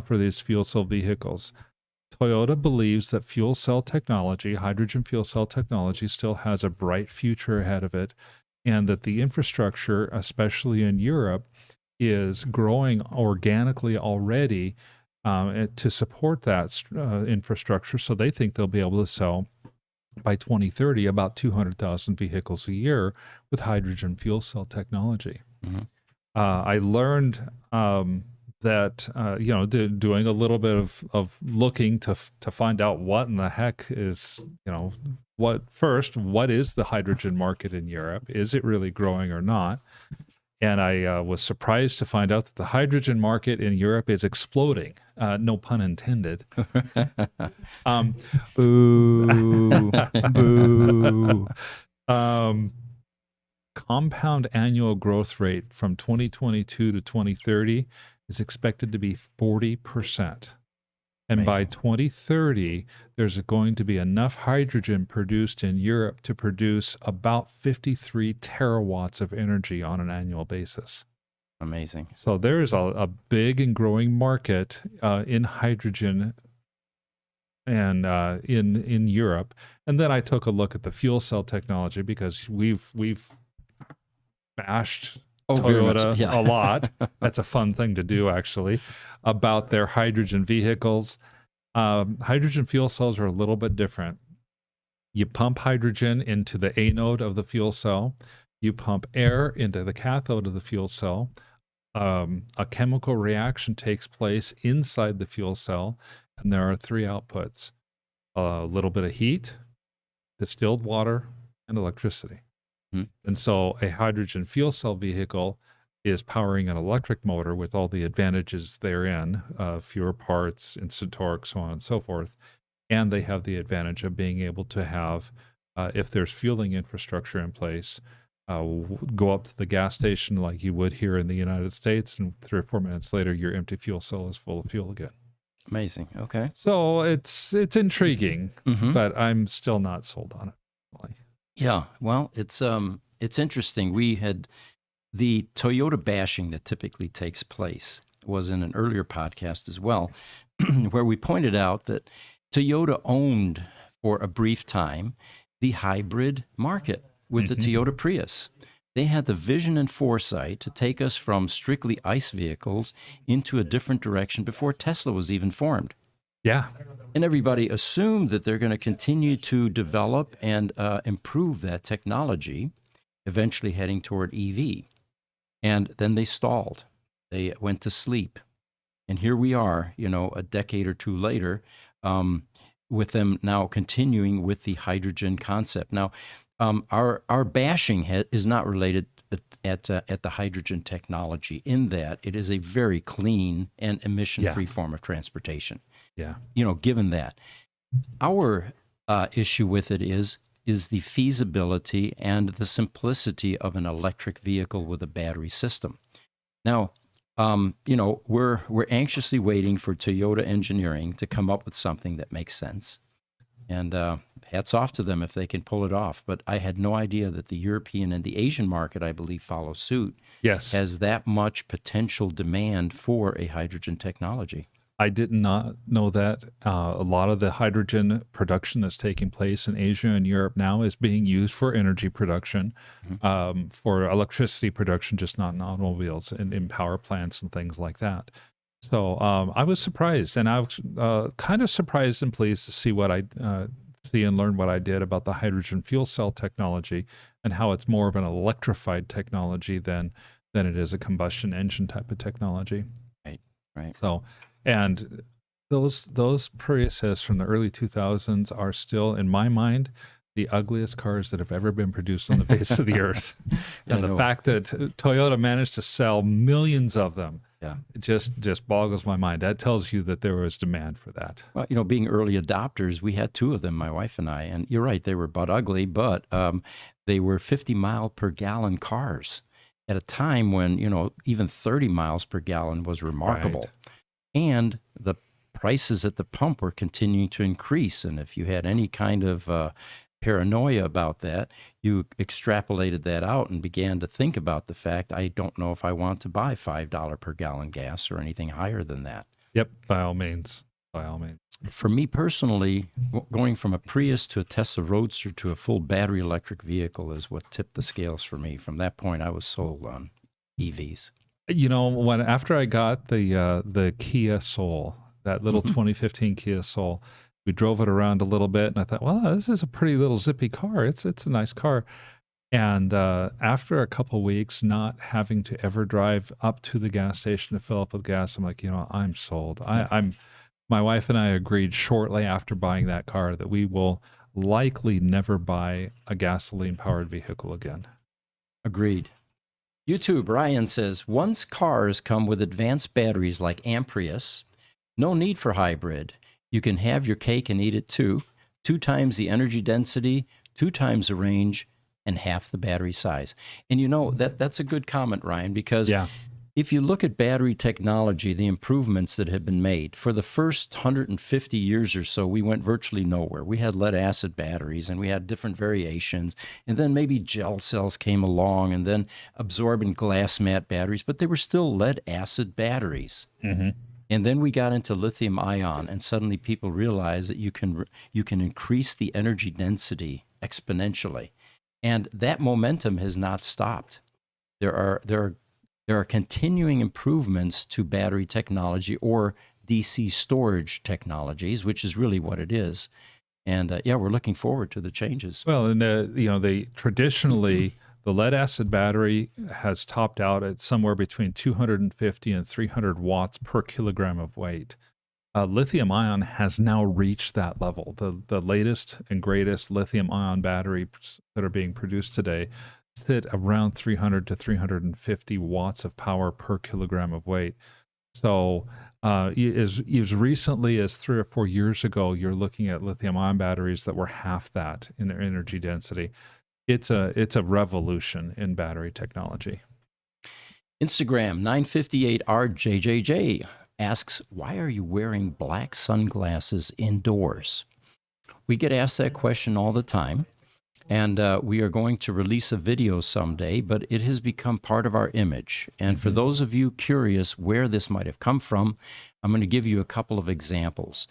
for these fuel cell vehicles. Toyota believes that fuel cell technology, hydrogen fuel cell technology, still has a bright future ahead of it, and that the infrastructure, especially in Europe, is growing organically already to support that infrastructure. So they think they'll be able to sell by 2030 about 200,000 vehicles a year with hydrogen fuel cell technology. I learned that doing a little bit of looking to find out what in the heck is, what is the hydrogen market in Europe? Is it really growing or not? And I was surprised to find out that the hydrogen market in Europe is exploding. No pun intended. Boo. Boo. Compound annual growth rate from 2022 to 2030 is expected to be 40%. And by 2030, there's going to be enough hydrogen produced in Europe to produce about 53 terawatts of energy on an annual basis. Amazing. So there is a big and growing market in hydrogen and in Europe. And then I took a look at the fuel cell technology because we've bashed Toyota a lot. That's a fun thing to do, actually, about their hydrogen vehicles. Hydrogen fuel cells are a little bit different. You pump hydrogen into the anode of the fuel cell. You pump air into the cathode of the fuel cell. A chemical reaction takes place inside the fuel cell, and there are three outputs: a little bit of heat, distilled water, and electricity. And so a hydrogen fuel cell vehicle is powering an electric motor with all the advantages therein, fewer parts, instant torque, so on and so forth. And they have the advantage of being able to have, if there's fueling infrastructure in place, go up to the gas station like you would here in the United States, and 3 or 4 minutes later, your empty fuel cell is full of fuel again. Amazing. Okay. So it's intriguing, but I'm still not sold on it. Yeah, well, it's interesting. We had the Toyota bashing that typically takes place was in an earlier podcast as well, where we pointed out that Toyota owned for a brief time the hybrid market with the Toyota Prius. They had the vision and foresight to take us from strictly ICE vehicles into a different direction before Tesla was even formed. Yeah. And everybody assumed that they're going to continue to develop and improve that technology, eventually heading toward EV. And then they stalled. They went to sleep. And here we are, a decade or two later, with them now continuing with the hydrogen concept. Now, our bashing is not related at the hydrogen technology, in that it is a very clean and emission-free form of transportation. Yeah. Given that, our issue with it is the feasibility and the simplicity of an electric vehicle with a battery system. Now, we're anxiously waiting for Toyota engineering to come up with something that makes sense. And hats off to them if they can pull it off. But I had no idea that the European and the Asian market, I believe, follow suit. Yes. Has that much potential demand for a hydrogen technology. I did not know that. A lot of the hydrogen production that's taking place in Asia and Europe now is being used for energy production, for electricity production, just not in automobiles and in power plants and things like that. So I was surprised, and I was kind of surprised and pleased to see what I see and learn what I did about the hydrogen fuel cell technology and how it's more of an electrified technology than it is a combustion engine type of technology. Right. So, and those Priuses from the early 2000s are still, in my mind, the ugliest cars that have ever been produced on the face of the earth. And the fact that Toyota managed to sell millions of them, it just boggles my mind. That tells you that there was demand for that. Well, being early adopters, we had 2 of them, my wife and I. And you're right, they were butt ugly, but they were 50 mile per gallon cars. at a time when, even 30 miles per gallon was remarkable. And the prices at the pump were continuing to increase. And if you had any kind of paranoia about that, you extrapolated that out and began to think about the fact, I don't know if I want to buy $5 per gallon gas or anything higher than that. Yep, by all means. By all means. For me personally, going from a Prius to a Tesla Roadster to a full battery electric vehicle is what tipped the scales for me. From that point, I was sold on EVs. After I got the Kia Soul, that little 2015 Kia Soul, we drove it around a little bit, and I thought, well, this is a pretty little zippy car. It's a nice car. And after a couple weeks not having to ever drive up to the gas station to fill up with gas, I'm like, I'm sold. My wife and I agreed shortly after buying that car that we will likely never buy a gasoline-powered vehicle again. Agreed. YouTube, Ryan says, once cars come with advanced batteries like Amprius, no need for hybrid. You can have your cake and eat it too. 2 times the energy density, 2 times the range, and half the battery size. And that's a good comment, Ryan, because if you look at battery technology, the improvements that have been made, for the first 150 years or so, we went virtually nowhere. We had lead-acid batteries, and we had different variations. And then maybe gel cells came along, and then absorbent glass mat batteries, but they were still lead-acid batteries. Mm-hmm. And then we got into lithium ion, and suddenly people realized that you can increase the energy density exponentially. And that momentum has not stopped. There are continuing improvements to battery technology or DC storage technologies, which is really what it is. And we're looking forward to the changes. Well, and they traditionally the lead acid battery has topped out at somewhere between 250 and 300 watts per kilogram of weight. Lithium ion has now reached that level. The latest and greatest lithium ion batteries that are being produced today sit around 300 to 350 watts of power per kilogram of weight. So as recently as 3 or 4 years ago, you're looking at lithium ion batteries that were half that in their energy density. It's a revolution in battery technology. Instagram 958RJJJ asks, why are you wearing black sunglasses indoors? We get asked that question all the time. And we are going to release a video someday, but it has become part of our image. And for those of you curious where this might have come from, I'm going to give you a couple of examples.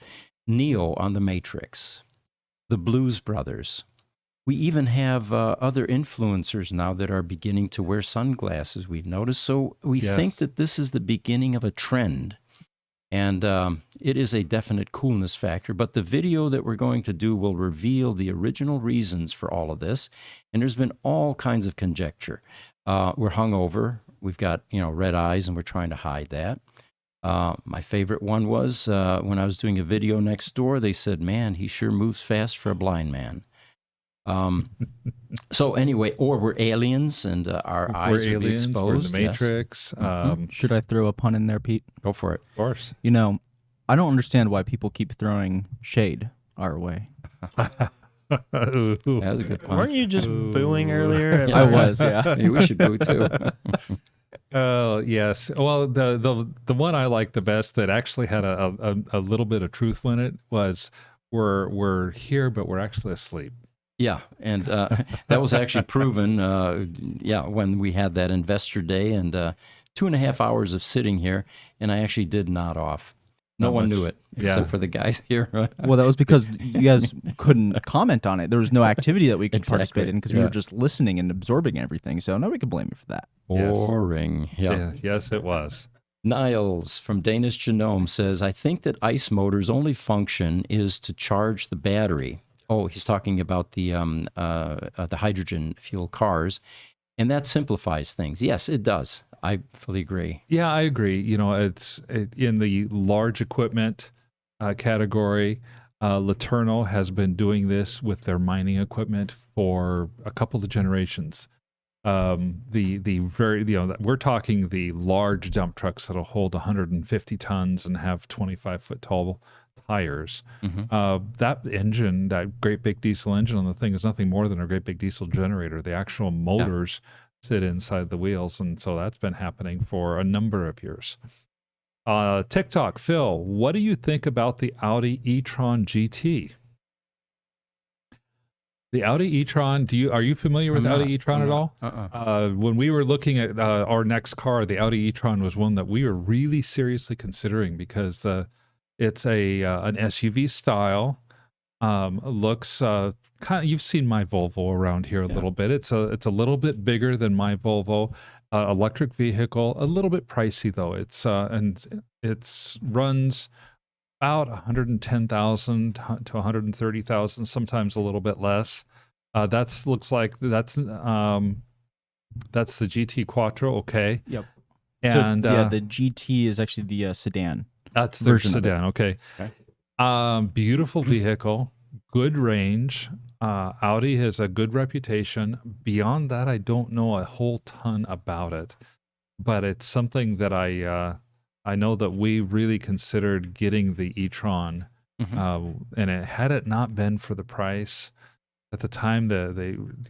Neo on The Matrix, the Blues Brothers. We even have other influencers now that are beginning to wear sunglasses, we've noticed. So we think that this is the beginning of a trend. And it is a definite coolness factor. But the video that we're going to do will reveal the original reasons for all of this. And there's been all kinds of conjecture. We're hungover. We've got, red eyes, and we're trying to hide that. My favorite one was when I was doing a video next door, they said, man, he sure moves fast for a blind man. So anyway, or we're aliens and our eyes will be exposed. We're in the Matrix. Yes. Should I throw a pun in there, Pete? Go for it. Of course. I don't understand why people keep throwing shade our way. That was a good pun. Weren't you just booing earlier? I was, yeah. Hey, we should boo too. Oh, yes. Well, the one I like the best that actually had a little bit of truth in it was we're here, but we're actually asleep. Yeah, and that was actually proven, when we had that investor day and 2.5 hours of sitting here, and I actually did nod off. No one knew it, except for the guys here. Well, that was because you guys couldn't comment on it. There was no activity that we could participate in because we were just listening and absorbing everything, so nobody could blame you for that. Boring. Yeah. Yes, it was. Niles from Danish Genome says, I think that ICE motors' only function is to charge the battery. Oh, he's talking about the hydrogen fuel cars, and that simplifies things. Yes, it does. I fully agree. Yeah, I agree. It's in the large equipment category. Laterno has been doing this with their mining equipment for a couple of generations. We're talking the large dump trucks that'll hold 150 tons and have 25-foot tall tires. That engine, that great big diesel engine on the thing, is nothing more than a great big diesel generator. The actual motors sit inside the wheels, and so that's been happening for a number of years. TikTok, Phil, what do you think about the Audi E-tron GT? The Audi E-tron, are you familiar with Audi E-tron at all? When we were looking at our next car, the Audi E-tron was one that we were really seriously considering because it's an SUV style. Looks kind of, you've seen my Volvo around here a little bit. It's a little bit bigger than my Volvo. Electric vehicle, a little bit pricey though. It's runs about 110,000 to 130,000, sometimes a little bit less. That's the GT Quattro, okay. Yep. And so, the GT is actually the sedan. That's their version of it. sedan, okay. Beautiful vehicle, good range. Audi has a good reputation. Beyond that, I don't know a whole ton about it, but it's something that I know that we really considered getting the e-tron, and had it not been for the price at the time,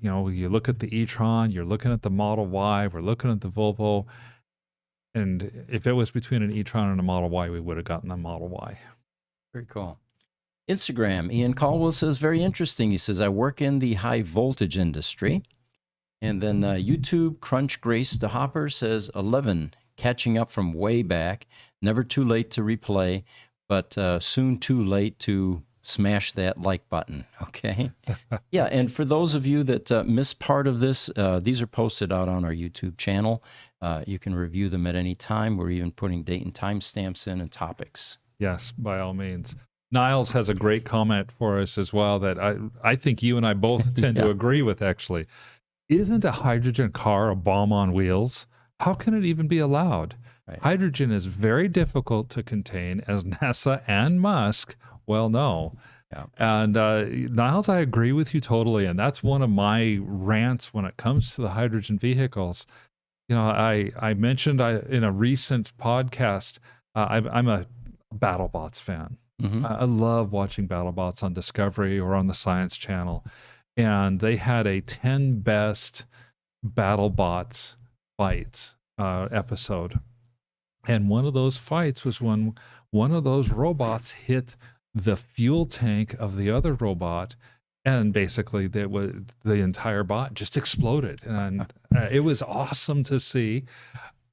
you look at the e-tron, you're looking at the Model Y, we're looking at the Volvo, and if it was between an e-tron and a Model Y, we would have gotten the Model Y. Very cool. Instagram, Ian Caldwell says, very interesting. He says, I work in the high voltage industry. And then YouTube, Crunch Grace the Hopper says, 11, catching up from way back. Never too late to replay, but soon too late to smash that like button. Okay. Yeah. And for those of you that missed part of this, these are posted out on our YouTube channel. You can review them at any time. We're even putting date and time stamps in and topics. Yes, by all means. Niles has a great comment for us as well that I think you and I both tend to agree with, actually. Isn't a hydrogen car a bomb on wheels? How can it even be allowed? Right. Hydrogen is very difficult to contain, as NASA and Musk well know. Yeah. And Niles, I agree with you totally. And that's one of my rants when it comes to the hydrogen vehicles. You know, I mentioned in a recent podcast, I'm a BattleBots fan. I love watching BattleBots on Discovery or on the Science Channel. And they had a 10 best BattleBots fights episode. And one of those fights was when one of those robots hit the fuel tank of the other robot, and basically the entire bot just exploded. And it was awesome to see.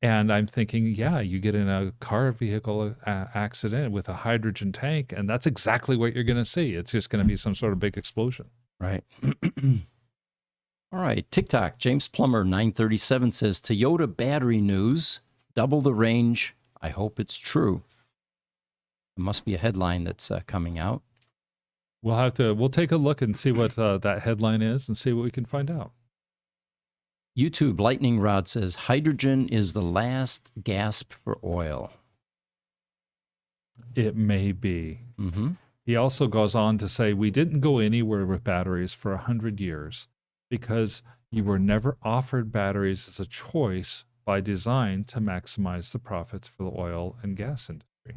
And I'm thinking, yeah, you get in a car vehicle accident with a hydrogen tank, and that's exactly what you're going to see. It's just going to be some sort of big explosion. Right. All right. TikTok, James Plummer 937 says, Toyota battery news, double the range. I hope it's true. It must be a headline that's coming out. We'll take a look and see what that headline is and see what we can find out. YouTube Lightning Rod says, hydrogen is the last gasp for oil. It may be. He also goes on to say, we didn't go anywhere with batteries for 100 years because you were never offered batteries as a choice by design to maximize the profits for the oil and gas industry.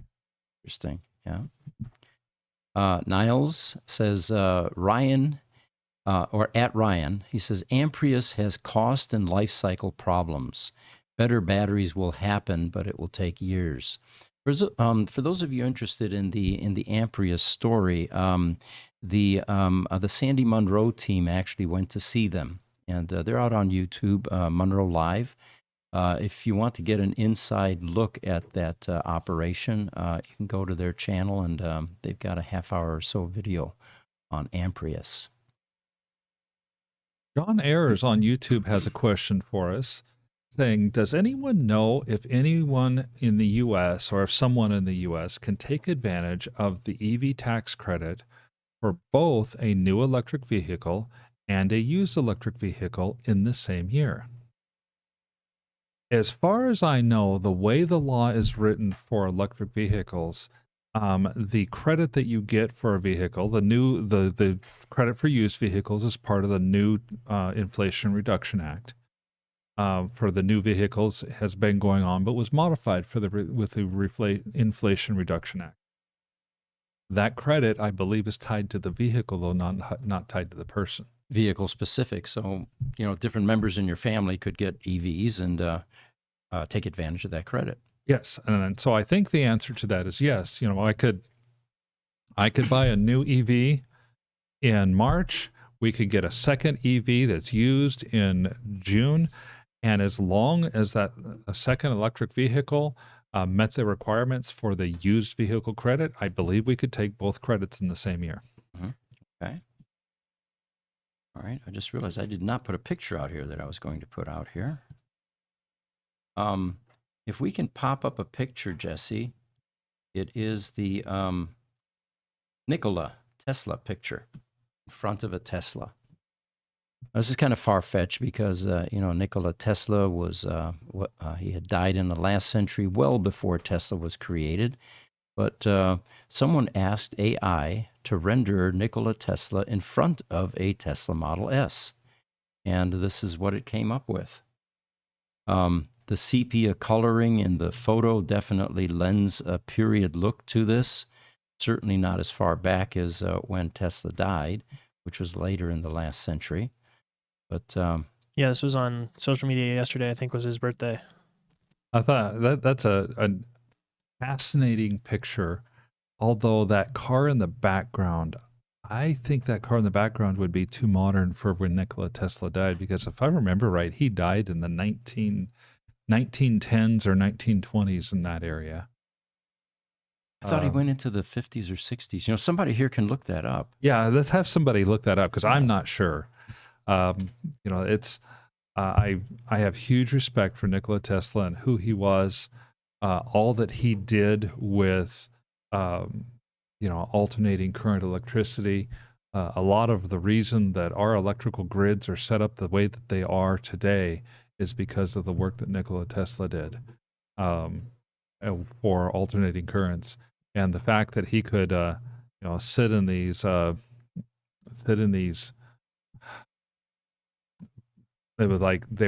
Interesting, yeah. Niles says, Ryan, he says, Amprius has cost and life cycle problems. Better batteries will happen, but it will take years. For those of you interested in the Amprius story, the Sandy Munro team actually went to see them, and they're out on YouTube, Munro Live. If you want to get an inside look at that operation, you can go to their channel, and they've got a half-hour or so video on Amprius. John Ayers on YouTube has a question for us saying, does anyone know if anyone in the U.S. or if someone in the U.S. can take advantage of the EV tax credit for both a new electric vehicle and a used electric vehicle in the same year? As far as I know, the way the law is written for electric vehicles, the credit that you get for a vehicle, the credit for used vehicles is part of the new Inflation Reduction Act. For the new vehicles has been going on, but was modified with the Inflation Reduction Act. That credit, I believe, is tied to the vehicle, though not tied to the person. vehicle specific. So, different members in your family could get EVs and take advantage of that credit. Yes, and so I think the answer to that is yes. I could buy a new EV in March. We could get a second EV that's used in June, and as long as a second electric vehicle met the requirements for the used vehicle credit, I believe we could take both credits in the same year. Okay. All right. I just realized I did not put a picture out here that I was going to put out here. If we can pop up a picture, Jesse, it is the Nikola Tesla picture in front of a Tesla. This is kind of far-fetched because, Nikola Tesla was, he had died in the last century, well before Tesla was created. But someone asked AI to render Nikola Tesla in front of a Tesla Model S. And this is what it came up with. The sepia coloring in the photo definitely lends a period look to this. Certainly not as far back as when Tesla died, which was later in the last century. But Yeah, this was on social media yesterday. I think was his birthday. I thought that's a fascinating picture. Although that car in the background, I think that car in the background would be too modern for when Nikola Tesla died, because if I remember right, he died in the 1910s or 1920s in that area. I thought he went into the 50s or 60s. Somebody here can look that up. Yeah, let's have somebody look that up because I'm not sure. It's I have huge respect for Nikola Tesla and who he was, all that he did with alternating current electricity. A lot of the reason that our electrical grids are set up the way that they are today is because of the work that Nikola Tesla did for alternating currents, and the fact that he could sit in these they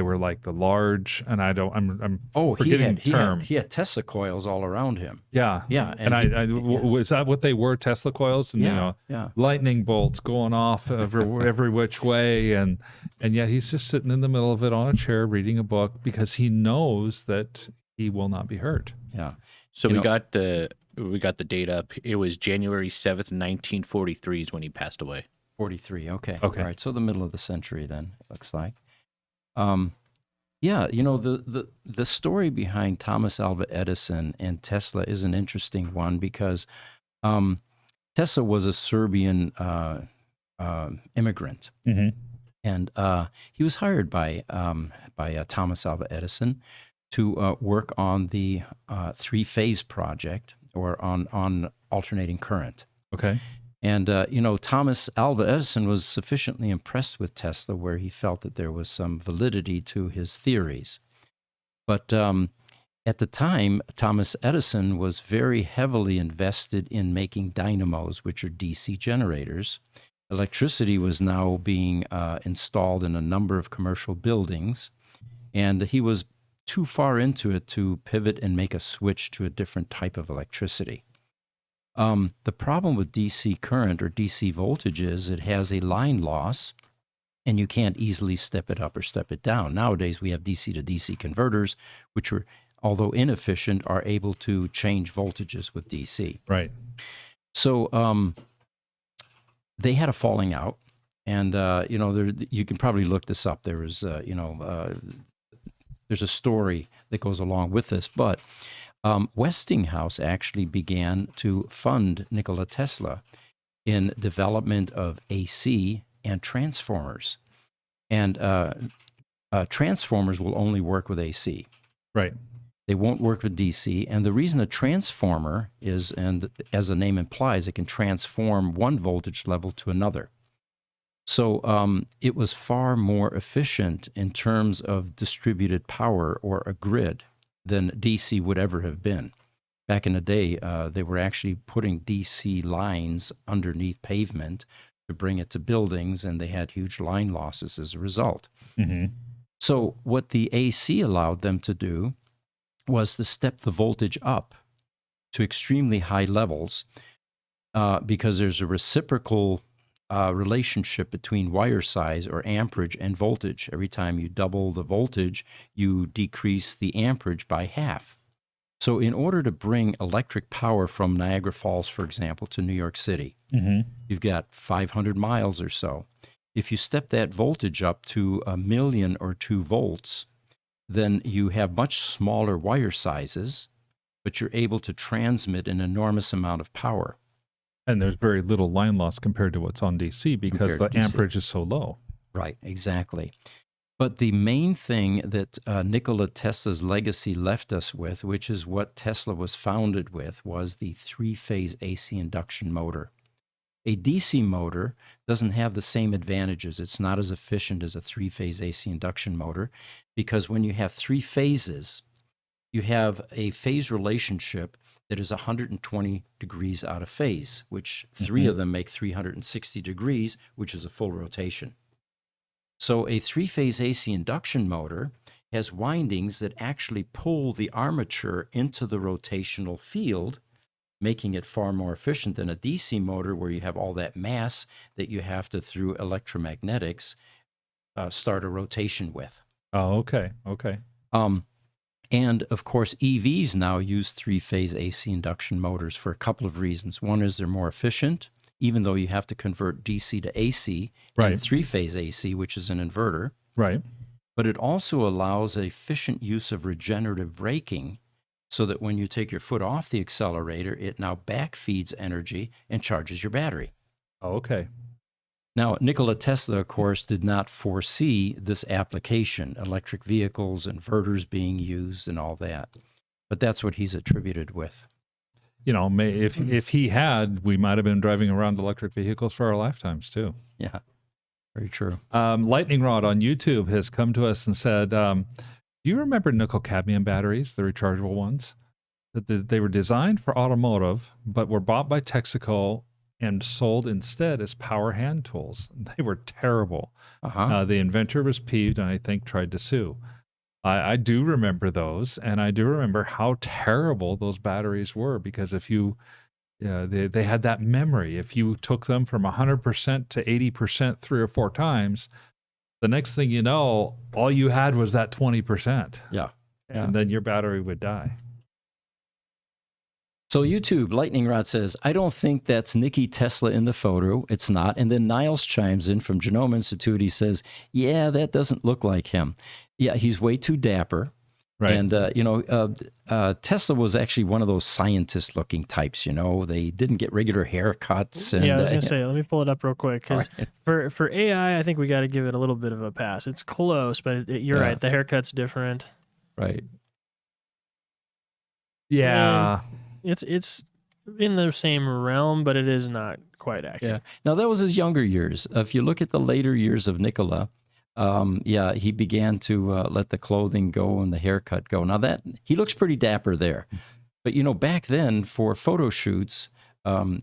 were like the large, and I'm forgetting the term. He had Tesla coils all around him. Yeah. Was that what they were, Tesla coils? And lightning bolts going off every which way, and yet he's just sitting in the middle of it on a chair reading a book because he knows that he will not be hurt. Yeah. So we got the date up. It was January 7th, 1943 is when he passed away. 43. Okay. Okay. All right. So the middle of the century then, it looks like. The story behind Thomas Alva Edison and Tesla is an interesting one because Tesla was a Serbian immigrant, and he was hired by Thomas Alva Edison to work on the three-phase project, or on alternating current. Okay. And, Thomas Alva Edison was sufficiently impressed with Tesla where he felt that there was some validity to his theories. But at the time, Thomas Edison was very heavily invested in making dynamos, which are DC generators. Electricity was now being installed in a number of commercial buildings, and he was too far into it to pivot and make a switch to a different type of electricity. The problem with DC current or DC voltage is it has a line loss, and you can't easily step it up or step it down. Nowadays, we have DC to DC converters, which are, although inefficient, are able to change voltages with DC. Right. So they had a falling out, and you can probably look this up. There was, there's a story that goes along with this, but Westinghouse actually began to fund Nikola Tesla in development of AC and transformers. And transformers will only work with AC. Right. They won't work with DC. And the reason a transformer is, and as the name implies, it can transform one voltage level to another. So it was far more efficient in terms of distributed power or a grid than DC would ever have been. Back in the day, they were actually putting DC lines underneath pavement to bring it to buildings, and they had huge line losses as a result. Mm-hmm. So what the AC allowed them to do was to step the voltage up to extremely high levels because there's a reciprocal relationship between wire size or amperage and voltage. Every time you double the voltage, you decrease the amperage by half. So in order to bring electric power from Niagara Falls, for example, to New York City, you've got 500 miles or so. If you step that voltage up to 1 million or 2 volts, then you have much smaller wire sizes, but you're able to transmit an enormous amount of power. And there's very little line loss compared to what's on DC because Compared the to DC. amperage is so low. Right, exactly. But the main thing that Nikola Tesla's legacy left us with, which is what Tesla was founded with, was the 3-phase AC induction motor. A DC motor doesn't have the same advantages. It's not as efficient as a 3-phase AC induction motor because when you have 3 phases, you have a phase relationship that is 120 degrees out of phase, which 3 of them make 360 degrees, which is a full rotation. So a 3-phase AC induction motor has windings that actually pull the armature into the rotational field, making it far more efficient than a DC motor where you have all that mass that you have to, through electromagnetics, start a rotation with. Oh, okay. Okay. And of course, EVs now use 3-phase AC induction motors for a couple of reasons. One is they're more efficient, even though you have to convert DC to AC Right. and 3-phase AC, which is an inverter. Right. But it also allows efficient use of regenerative braking so that when you take your foot off the accelerator, it now back feeds energy and charges your battery. Oh, okay. Now, Nikola Tesla, of course, did not foresee this application, electric vehicles, inverters being used and all that. But that's what he's attributed with. You know, if he had, we might have been driving around electric vehicles for our lifetimes too. Yeah, very true. Lightning Rod on YouTube has come to us and said, do you remember nickel cadmium batteries, the rechargeable ones? That they were designed for automotive, but were bought by Texaco and sold instead as power hand tools. They were terrible. The inventor was peeved and I think tried to sue. I do remember those, and I do remember how terrible those batteries were because if you, they had that memory. If you took them from 100% to 80% 3 or 4 times, the next thing you know, all you had was that 20%. Yeah. And then your battery would die. So YouTube, Lightning Rod says, I don't think that's Nicky Tesla in the photo. It's not. And then Niles chimes in from Genome Institute. He says, yeah, that doesn't look like him. Yeah, he's way too dapper. Right. And, Tesla was actually one of those scientist-looking types, They didn't get regular haircuts. And, Yeah, I was going to say, let me pull it up real quick. Because for AI, I think we got to give it a little bit of a pass. It's close, but you're right. The haircut's different. Right. Yeah. It's in the same realm, but it is not quite accurate. Yeah. Now, that was his younger years. If you look at the later years of Nikola, he began to let the clothing go and the haircut go. Now, he looks pretty dapper there. But, back then for photo shoots,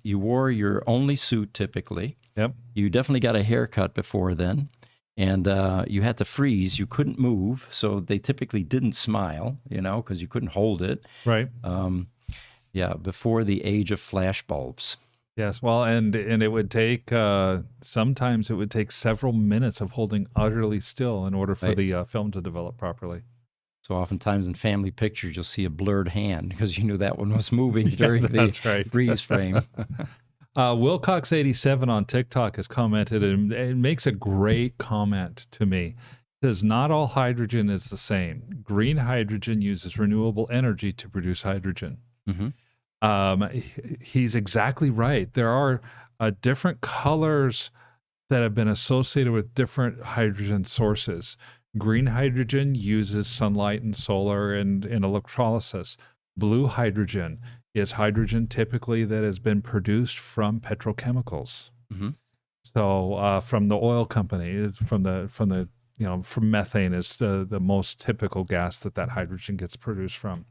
you wore your only suit typically. Yep. You definitely got a haircut before then. And you had to freeze. You couldn't move. So they typically didn't smile, because you couldn't hold it. Right. Before the age of flash bulbs. Yes, well, and it would take, sometimes it would take several minutes of holding utterly still in order for the film to develop properly. So oftentimes in family pictures, you'll see a blurred hand because you knew that one was moving during the freeze frame. Wilcox87 on TikTok has commented, and it makes a great comment to me. It says, not all hydrogen is the same. Green hydrogen uses renewable energy to produce hydrogen. He's exactly right. There are different colors that have been associated with different hydrogen sources. Green hydrogen uses sunlight and solar and electrolysis. Blue hydrogen is hydrogen typically that has been produced from petrochemicals. So from the oil company, from methane is the most typical gas that hydrogen gets produced from.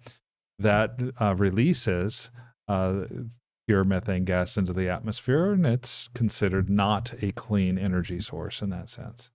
That releases pure methane gas into the atmosphere, and it's considered not a clean energy source in that sense.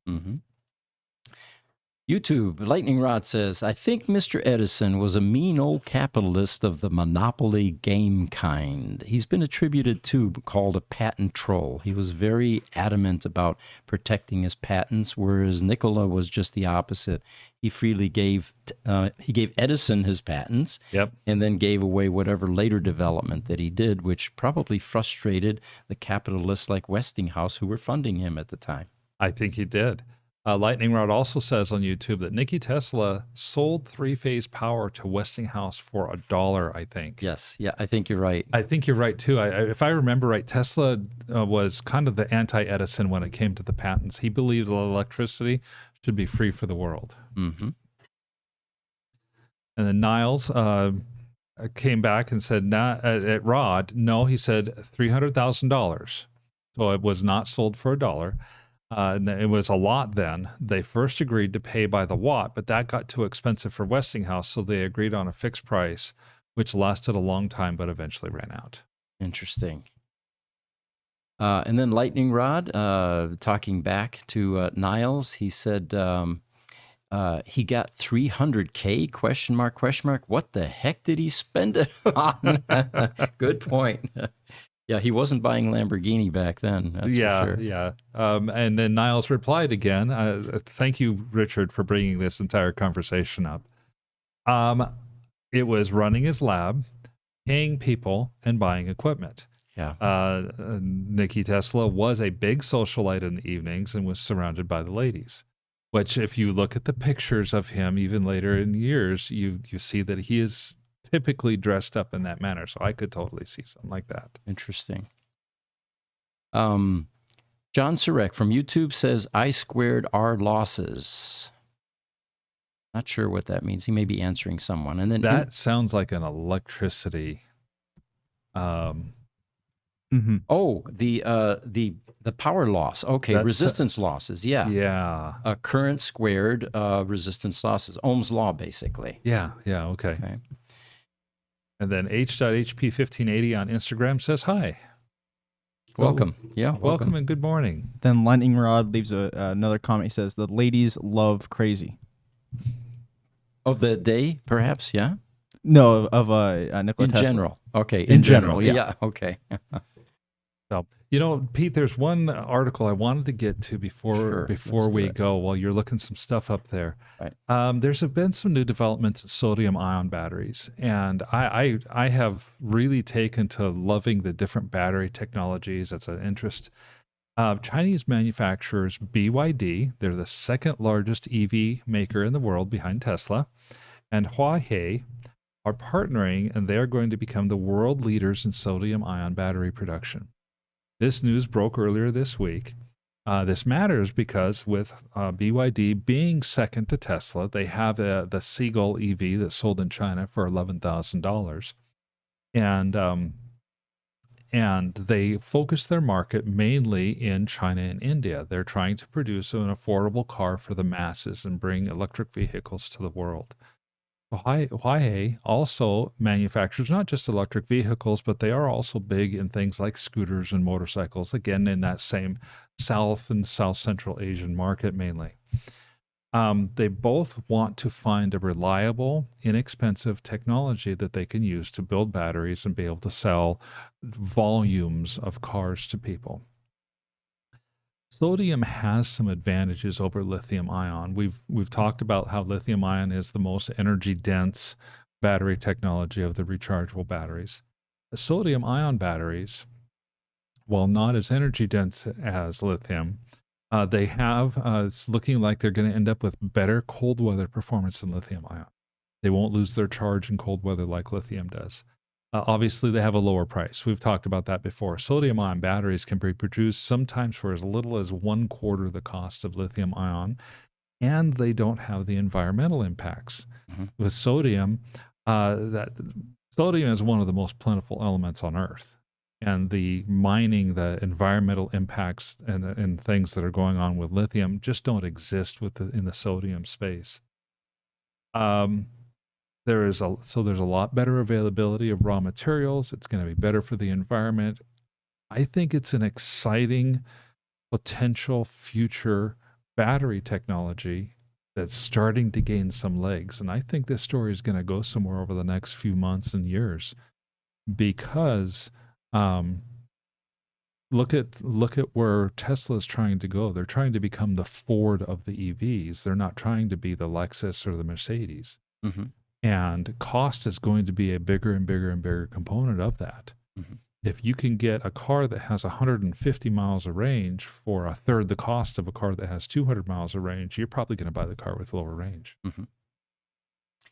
YouTube, Lightning Rod says, I think Mr. Edison was a mean old capitalist of the monopoly game kind. He's been attributed to called a patent troll. He was very adamant about protecting his patents, whereas Nikola was just the opposite. He freely gave Edison his patents, Yep. and then gave away whatever later development that he did, which probably frustrated the capitalists like Westinghouse who were funding him at the time. I think he did. Lightning Rod also says on YouTube that Nikola Tesla sold three-phase power to Westinghouse for $1, I think. Yes, yeah, I think you're right. I think you're right, too. If I remember right, Tesla was kind of the anti-Edison when it came to the patents. He believed that electricity should be free for the world. Mm-hmm. And then Niles came back and said, at Rod, no, he said $300,000. So it was not sold for $1. And it was a lot then. They first agreed to pay by the watt, but that got too expensive for Westinghouse, so they agreed on a fixed price, which lasted a long time but eventually ran out. Interesting. And then Lightning Rod, talking back to Niles, he said he got $300K, question mark, question mark. What the heck did he spend it on? Good point. Yeah, he wasn't buying Lamborghini back then. That's for sure. Yeah. And then Niles replied again. Thank you, Richard, for bringing this entire conversation up. It was running his lab, paying people, and buying equipment. Yeah. Nikola Tesla was a big socialite in the evenings and was surrounded by the ladies. Which, if you look at the pictures of him, even later in years, you see that he is typically dressed up in that manner. So I could totally see something like that. Interesting. John Surek from YouTube says, I squared our losses. Not sure what that means. He may be answering someone. And then That sounds like an electricity. Mm-hmm. Oh, the power loss. Okay, That's, resistance losses. Yeah. Yeah. Current squared resistance losses. Ohm's law, basically. Yeah. Okay. Okay. And then H.HP1580 on Instagram says hi. Welcome. Yeah. Welcome and good morning. Then Lightning Rod leaves another comment. He says, the ladies love crazy. Of the day, perhaps. Yeah. No, of Nikola In Tesla. general. Okay. In general, yeah. Yeah. Okay. So, Pete, there's one article I wanted to get to before Let's we do it. go while you're looking some stuff up there. Right. There's been some new developments in sodium-ion batteries, and I have really taken to loving the different battery technologies. That's an interest. Chinese manufacturers BYD, they're the second largest EV maker in the world behind Tesla, and Huawei are partnering, and they are going to become the world leaders in sodium-ion battery production. This news broke earlier this week. This matters because with BYD being second to Tesla, they have the Seagull EV that's sold in China for $11,000. And they focus their market mainly in China and India. They're trying to produce an affordable car for the masses and bring electric vehicles to the world. Huawei also manufactures not just electric vehicles, but they are also big in things like scooters and motorcycles, again, in that same South and South Central Asian market mainly. They both want to find a reliable, inexpensive technology that they can use to build batteries and be able to sell volumes of cars to people. Sodium has some advantages over lithium ion. We've talked about how lithium ion is the most energy dense battery technology of the rechargeable batteries. The sodium ion batteries, while not as energy dense as lithium, it's looking like they're going to end up with better cold weather performance than lithium ion. They won't lose their charge in cold weather like lithium does. Obviously, they have a lower price. We've talked about that before. Sodium-ion batteries can be produced sometimes for as little as 1/4 the cost of lithium-ion, and they don't have the environmental impacts. Mm-hmm. With sodium, sodium is one of the most plentiful elements on Earth, and the mining, the environmental impacts, and things that are going on with lithium just don't exist in the sodium space. There's a lot better availability of raw materials. It's going to be better for the environment. I think it's an exciting potential future battery technology that's starting to gain some legs. And I think this story is going to go somewhere over the next few months and years because look at where Tesla is trying to go. They're trying to become the Ford of the EVs. They're not trying to be the Lexus or the Mercedes. Mm-hmm. And cost is going to be a bigger and bigger and bigger component of that. Mm-hmm. If you can get a car that has 150 miles of range for a third the cost of a car that has 200 miles of range, you're probably going to buy the car with lower range. Mm-hmm.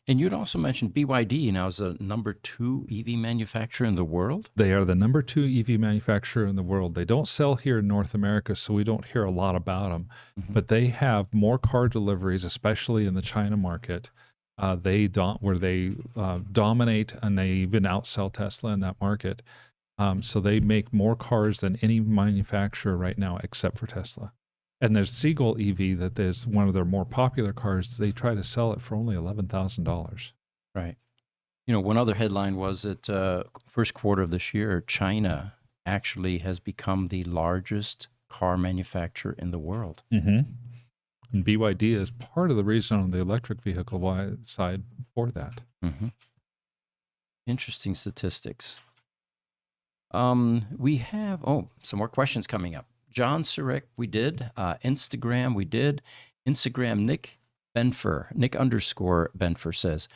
And you'd also mentioned BYD now is the number 2 EV manufacturer in the world. They are the number 2 EV manufacturer in the world. They don't sell here in North America, so we don't hear a lot about them. Mm-hmm. But they have more car deliveries, especially in the China market. They dominate, and they even outsell Tesla in that market. So they make more cars than any manufacturer right now, except for Tesla. And there's Seagull EV that is one of their more popular cars. They try to sell it for only $11,000. Right. One other headline was that first quarter of this year, China actually has become the largest car manufacturer in the world. Mm-hmm. And BYD is part of the reason on the electric vehicle side for that. Mm-hmm. Interesting statistics. We have, some more questions coming up. John Surek, we did. Instagram, we did. Instagram, Nick _Benfer says,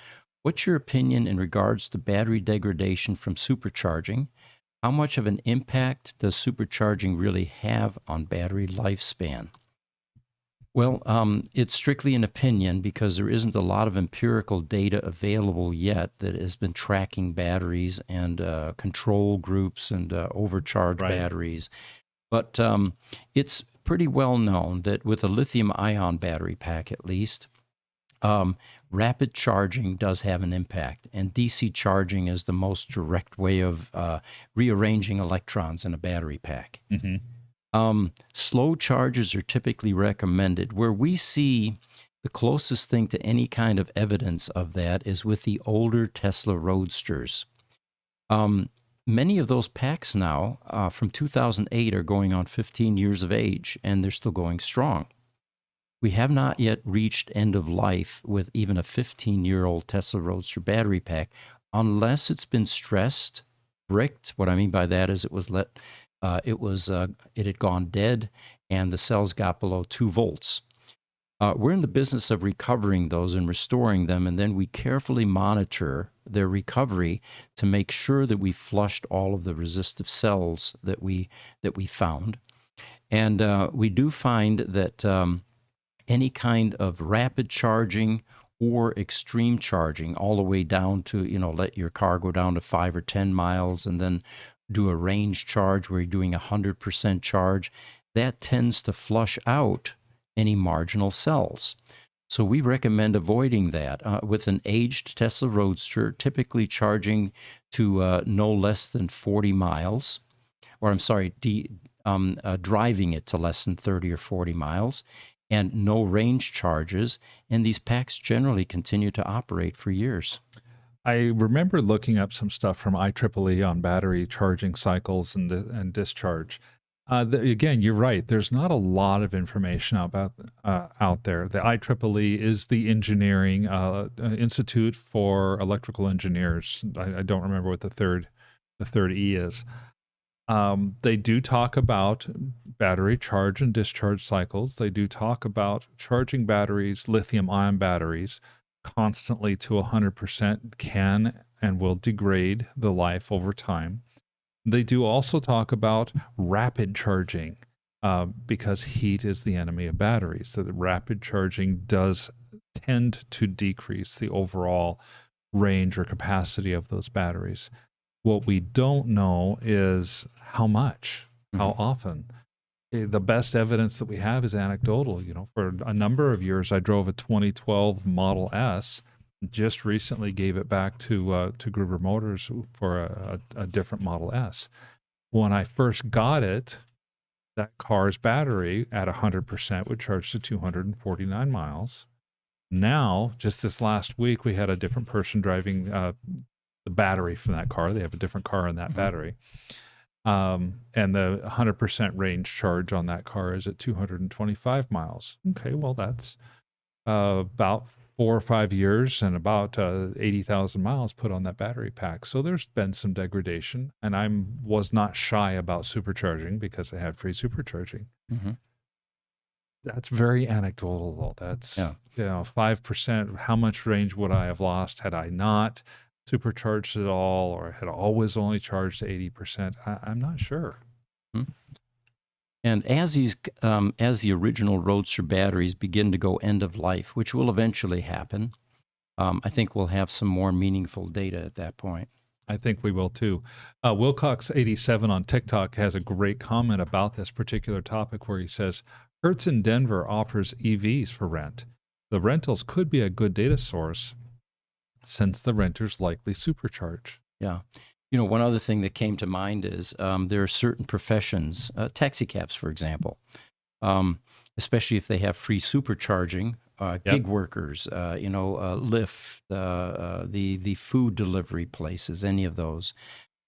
what's your opinion in regards to battery degradation from supercharging? How much of an impact does supercharging really have on battery lifespan? Well, it's strictly an opinion because there isn't a lot of empirical data available yet that has been tracking batteries and control groups and overcharged batteries. But it's pretty well known that with a lithium-ion battery pack, at least, rapid charging does have an impact. And DC charging is the most direct way of rearranging electrons in a battery pack. Mm-hmm. Slow charges are typically recommended. Where we see the closest thing to any kind of evidence of that is with the older Tesla Roadsters. Many of those packs now from 2008 are going on 15 years of age, and they're still going strong. We have not yet reached end of life with even a 15-year-old Tesla Roadster battery pack, unless it's been stressed, bricked. What I mean by that is it had gone dead, and the cells got below 2 volts. We're in the business of recovering those and restoring them, and then we carefully monitor their recovery to make sure that we flushed all of the resistive cells that we found. And we do find that any kind of rapid charging or extreme charging, all the way down to, let your car go down to 5 or 10 miles and then do a range charge where you're doing 100% charge, that tends to flush out any marginal cells. So we recommend avoiding that. With an aged Tesla Roadster, typically charging to no less than 40 miles, or driving it to less than 30 or 40 miles, and no range charges, and these packs generally continue to operate for years. I remember looking up some stuff from IEEE on battery charging cycles and discharge. Again, you're right. There's not a lot of information out there. The IEEE is the engineering Institute for Electrical Engineers. I don't remember what the third E is. They do talk about battery charge and discharge cycles. They do talk about charging batteries, lithium-ion batteries, constantly to 100% can and will degrade the life over time. They do also talk about rapid charging because heat is the enemy of batteries. So the rapid charging does tend to decrease the overall range or capacity of those batteries. What we don't know is how much, how often. The best evidence that we have is anecdotal. For a number of years, I drove a 2012 Model S. Just recently gave it back to Gruber Motors for a different Model S. When I first got it, that car's battery at 100% would charge to 249 miles. Now, just this last week, we had a different person driving the battery from that car. They have a different car in that battery. And the 100% range charge on that car is at 225 miles. Okay, well, that's about 4 or 5 years and about 80,000 miles put on that battery pack. So there's been some degradation, and I was not shy about supercharging because I had free supercharging. Mm-hmm. That's very anecdotal, though. That's, Yeah. 5%. How much range would I have lost had I not supercharged it all, or had always only charged 80%? I'm not sure. And as the original Roadster batteries begin to go end of life, which will eventually happen, I think we'll have some more meaningful data at that point. I think we will too. Wilcox87 on TikTok has a great comment about this particular topic where he says, Hertz in Denver offers EVs for rent. The rentals could be a good data source since the renters likely supercharge. Yeah. One other thing that came to mind is there are certain professions, taxi cabs, for example, especially if they have free supercharging, gig workers, Lyft, the food delivery places, any of those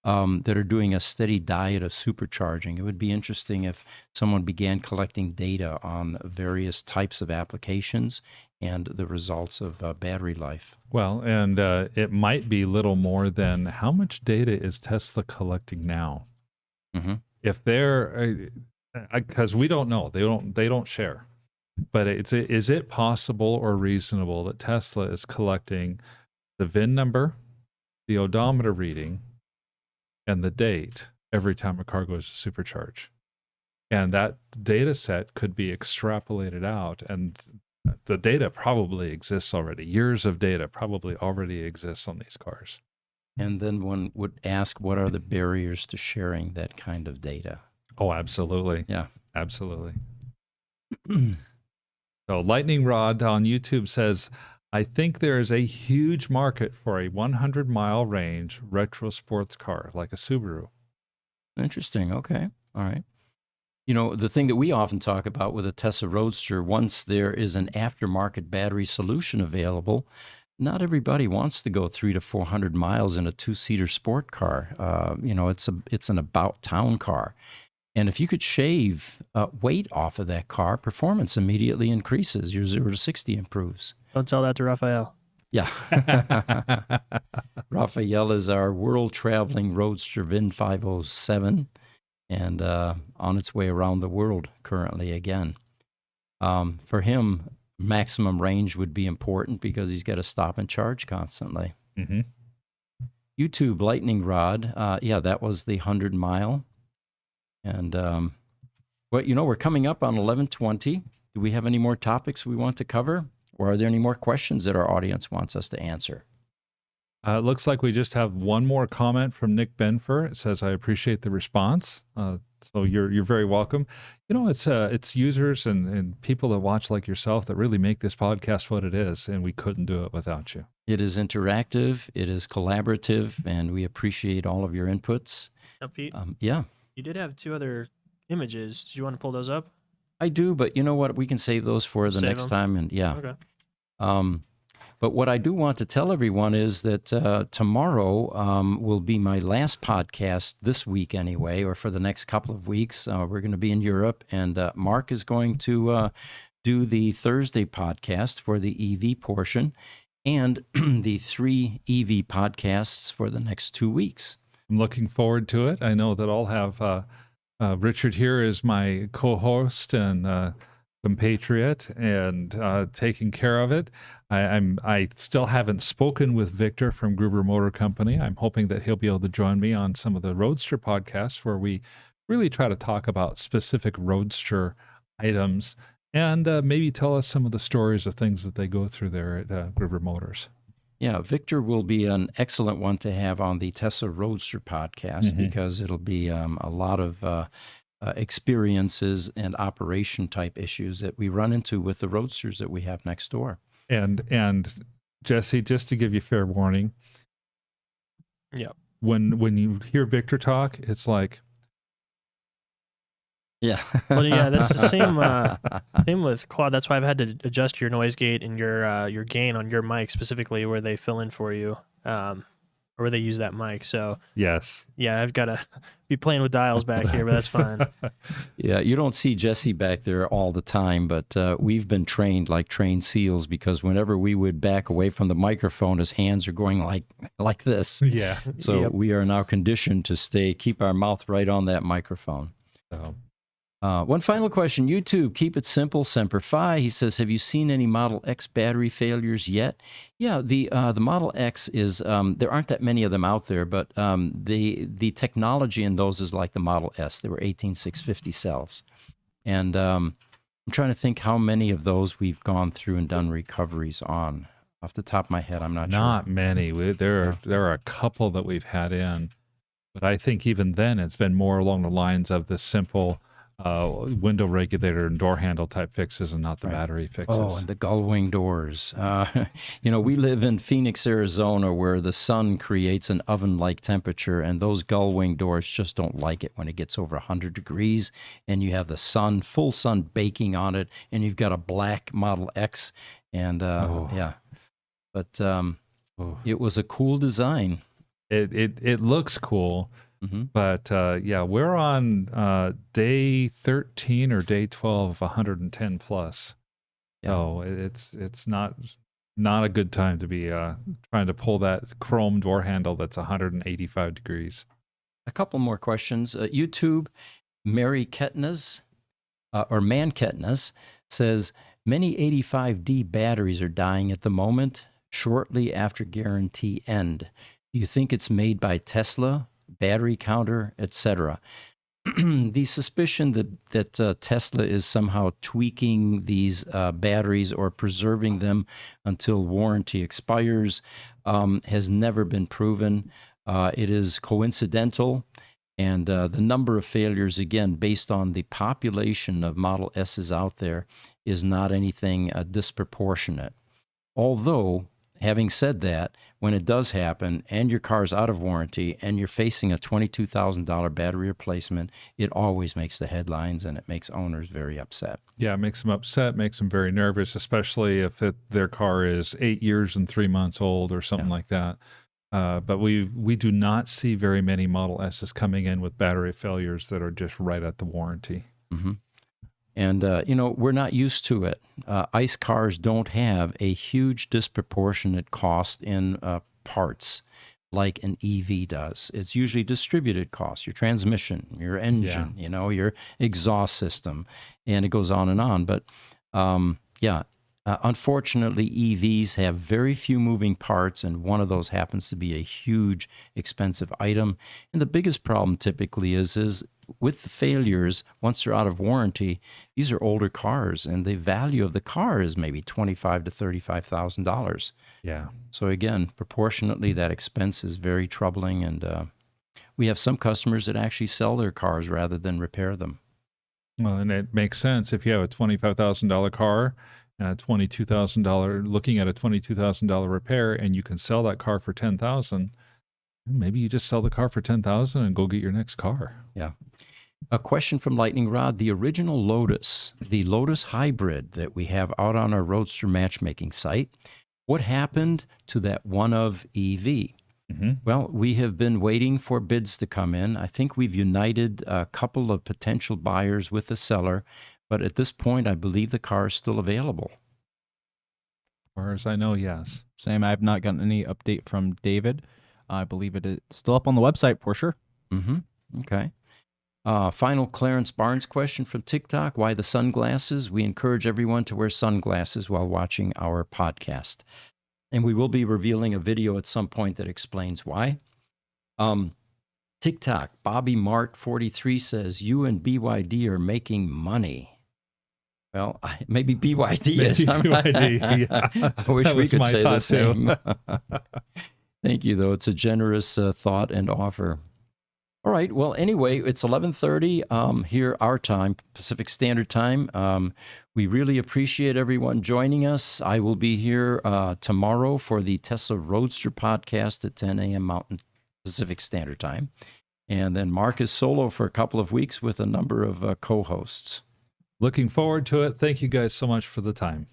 that are doing a steady diet of supercharging. It would be interesting if someone began collecting data on various types of applications and the results of battery life. Well, and it might be little more than how much data is Tesla collecting now? Mm-hmm. If they're, because we don't know, they don't share. But is it possible or reasonable that Tesla is collecting the VIN number, the odometer reading, and the date every time a car goes to supercharge? And that data set could be extrapolated out, and the data probably exists already. Years of data probably already exists on these cars. And then one would ask, what are the barriers to sharing that kind of data? Oh, absolutely. Yeah. Absolutely. So Lightning Rod on YouTube says, I think there is a huge market for a 100-mile range retro sports car like a Subaru. Interesting. Okay. All right. The thing that we often talk about with a Tesla Roadster, once there is an aftermarket battery solution available, not everybody wants to go 300 to 400 miles in a two-seater sport car. It's an about-town car. And if you could shave weight off of that car, performance immediately increases. Your 0 to 60 improves. Don't tell that to Raphael. Yeah. Raphael is our world-traveling Roadster VIN 507 and on its way around the world currently again. For him, maximum range would be important because he's got to stop and charge constantly. Mm-hmm. YouTube Lightning Rod, that was the 100-mile. And, we're coming up on 11:20. Do we have any more topics we want to cover? Or are there any more questions that our audience wants us to answer? It looks like we just have one more comment from Nick Benfer. It says, I appreciate the response. So you're very welcome. It's users and people that watch like yourself that really make this podcast what it is, and we couldn't do it without you. It is interactive, it is collaborative, and we appreciate all of your inputs. Now, Pete, Yeah. you did have 2 other images. Do you want to pull those up? I do, but you know what? We can save those for the Save next them? time. And yeah. Okay. But what I do want to tell everyone is that tomorrow will be my last podcast this week anyway, or for the next couple of weeks. We're going to be in Europe, and Mark is going to do the Thursday podcast for the EV portion and the 3 EV podcasts for the next 2 weeks. I'm looking forward to it. I know that I'll have Richard here as my co-host and compatriot and taking care of it. I still haven't spoken with Victor from Gruber Motor Company. I'm hoping that he'll be able to join me on some of the Roadster podcasts where we really try to talk about specific Roadster items and maybe tell us some of the stories of things that they go through there at Gruber Motors. Yeah, Victor will be an excellent one to have on the Tesla Roadster podcast because it'll be a lot of experiences and operation type issues that we run into with the Roadsters that we have next door. And Jesse, just to give you fair warning, when you hear Victor talk, it's like, yeah. Well, yeah, that's the same with Claude. That's why I've had to adjust your noise gate and your gain on your mic specifically where they fill in for you, or or where they use that mic. So Yes. yeah, I've got to be playing with dials back here, but that's fine. Yeah, you don't see Jesse back there all the time, but we've been trained like trained seals, because whenever we would back away from the microphone, his hands are going like this. Yeah. So Yep. we are now conditioned to keep our mouth right on that microphone. So, One final question. YouTube, keep it simple, Semper Fi. He says, have you seen any Model X battery failures yet? Yeah, the Model X is, there aren't that many of them out there, but the technology in those is like the Model S. They were 18650 cells. And I'm trying to think how many of those we've gone through and done recoveries on. Off the top of my head, I'm not sure. not many. There are a couple that we've had in, but I think even then it's been more along the lines of the simple window regulator and door handle type fixes, and not the battery fixes. Oh, and the gull wing doors. We live in Phoenix, Arizona, where the sun creates an oven-like temperature, and those gull wing doors just don't like it when it gets over 100 degrees, and you have the sun, full sun baking on it, and you've got a black Model X, and yeah. But it was a cool design. It looks cool. Mm-hmm. But yeah, we're on day 13 or day 12 of 110 plus. Yeah. So it's not a good time to be trying to pull that chrome door handle that's 185 degrees. A couple more questions. YouTube, Mary Ketnas, or Man Ketnas, says, many 85D batteries are dying at the moment, shortly after guarantee end. Do you think it's made by Tesla, battery counter, etc.? The suspicion that Tesla is somehow tweaking these batteries or preserving them until warranty expires has never been proven. It is coincidental, and the number of failures, again, based on the population of Model S's out there, is not anything disproportionate. Although, having said that, when it does happen and your car's out of warranty and you're facing a $22,000 battery replacement, it always makes the headlines, and it makes owners very upset. Yeah, it makes them upset, makes them very nervous, especially if their car is 8 years and 3 months old or something like that. But we do not see very many Model S's coming in with battery failures that are just right at the warranty. Mm-hmm. And, we're not used to it. ICE cars don't have a huge disproportionate cost in parts like an EV does. It's usually distributed costs, your transmission, your engine, your exhaust system, and it goes on and on. But, unfortunately, EVs have very few moving parts, and one of those happens to be a huge, expensive item. And the biggest problem typically is with the failures, once they're out of warranty, these are older cars, and the value of the car is maybe $25,000 to $35,000. Yeah. So again, proportionately, that expense is very troubling, and we have some customers that actually sell their cars rather than repair them. Well, and it makes sense if you have a $25,000 car and a $22,000, looking at a $22,000 repair, and you can sell that car for $10,000. Maybe you just sell the car for $10,000 and go get your next car. Yeah. A question from Lightning Rod. The original Lotus, the Lotus hybrid that we have out on our Roadster matchmaking site, what happened to that one-of EV? Mm-hmm. Well, we have been waiting for bids to come in. I think we've united a couple of potential buyers with the seller, but at this point, I believe the car is still available. As far as I know, yes. Same. I have not gotten any update from David. I believe it is still up on the website for sure. Mm-hmm. Okay. Final Clarence Barnes question from TikTok. Why the sunglasses? We encourage everyone to wear sunglasses while watching our podcast. And we will be revealing a video at some point that explains why. TikTok, Bobby Mart 43 says, you and BYD are making money. Well, maybe BYD is. BYD, yeah. I wish That we was could my say the thought, too. same. Thank you, though. It's a generous thought and offer. All right. Well, anyway, it's 11:30 here, our time, Pacific Standard Time. We really appreciate everyone joining us. I will be here tomorrow for the Tesla Roadster podcast at 10 a.m. Mountain Pacific Standard Time. And then Mark is solo for a couple of weeks with a number of co-hosts. Looking forward to it. Thank you guys so much for the time.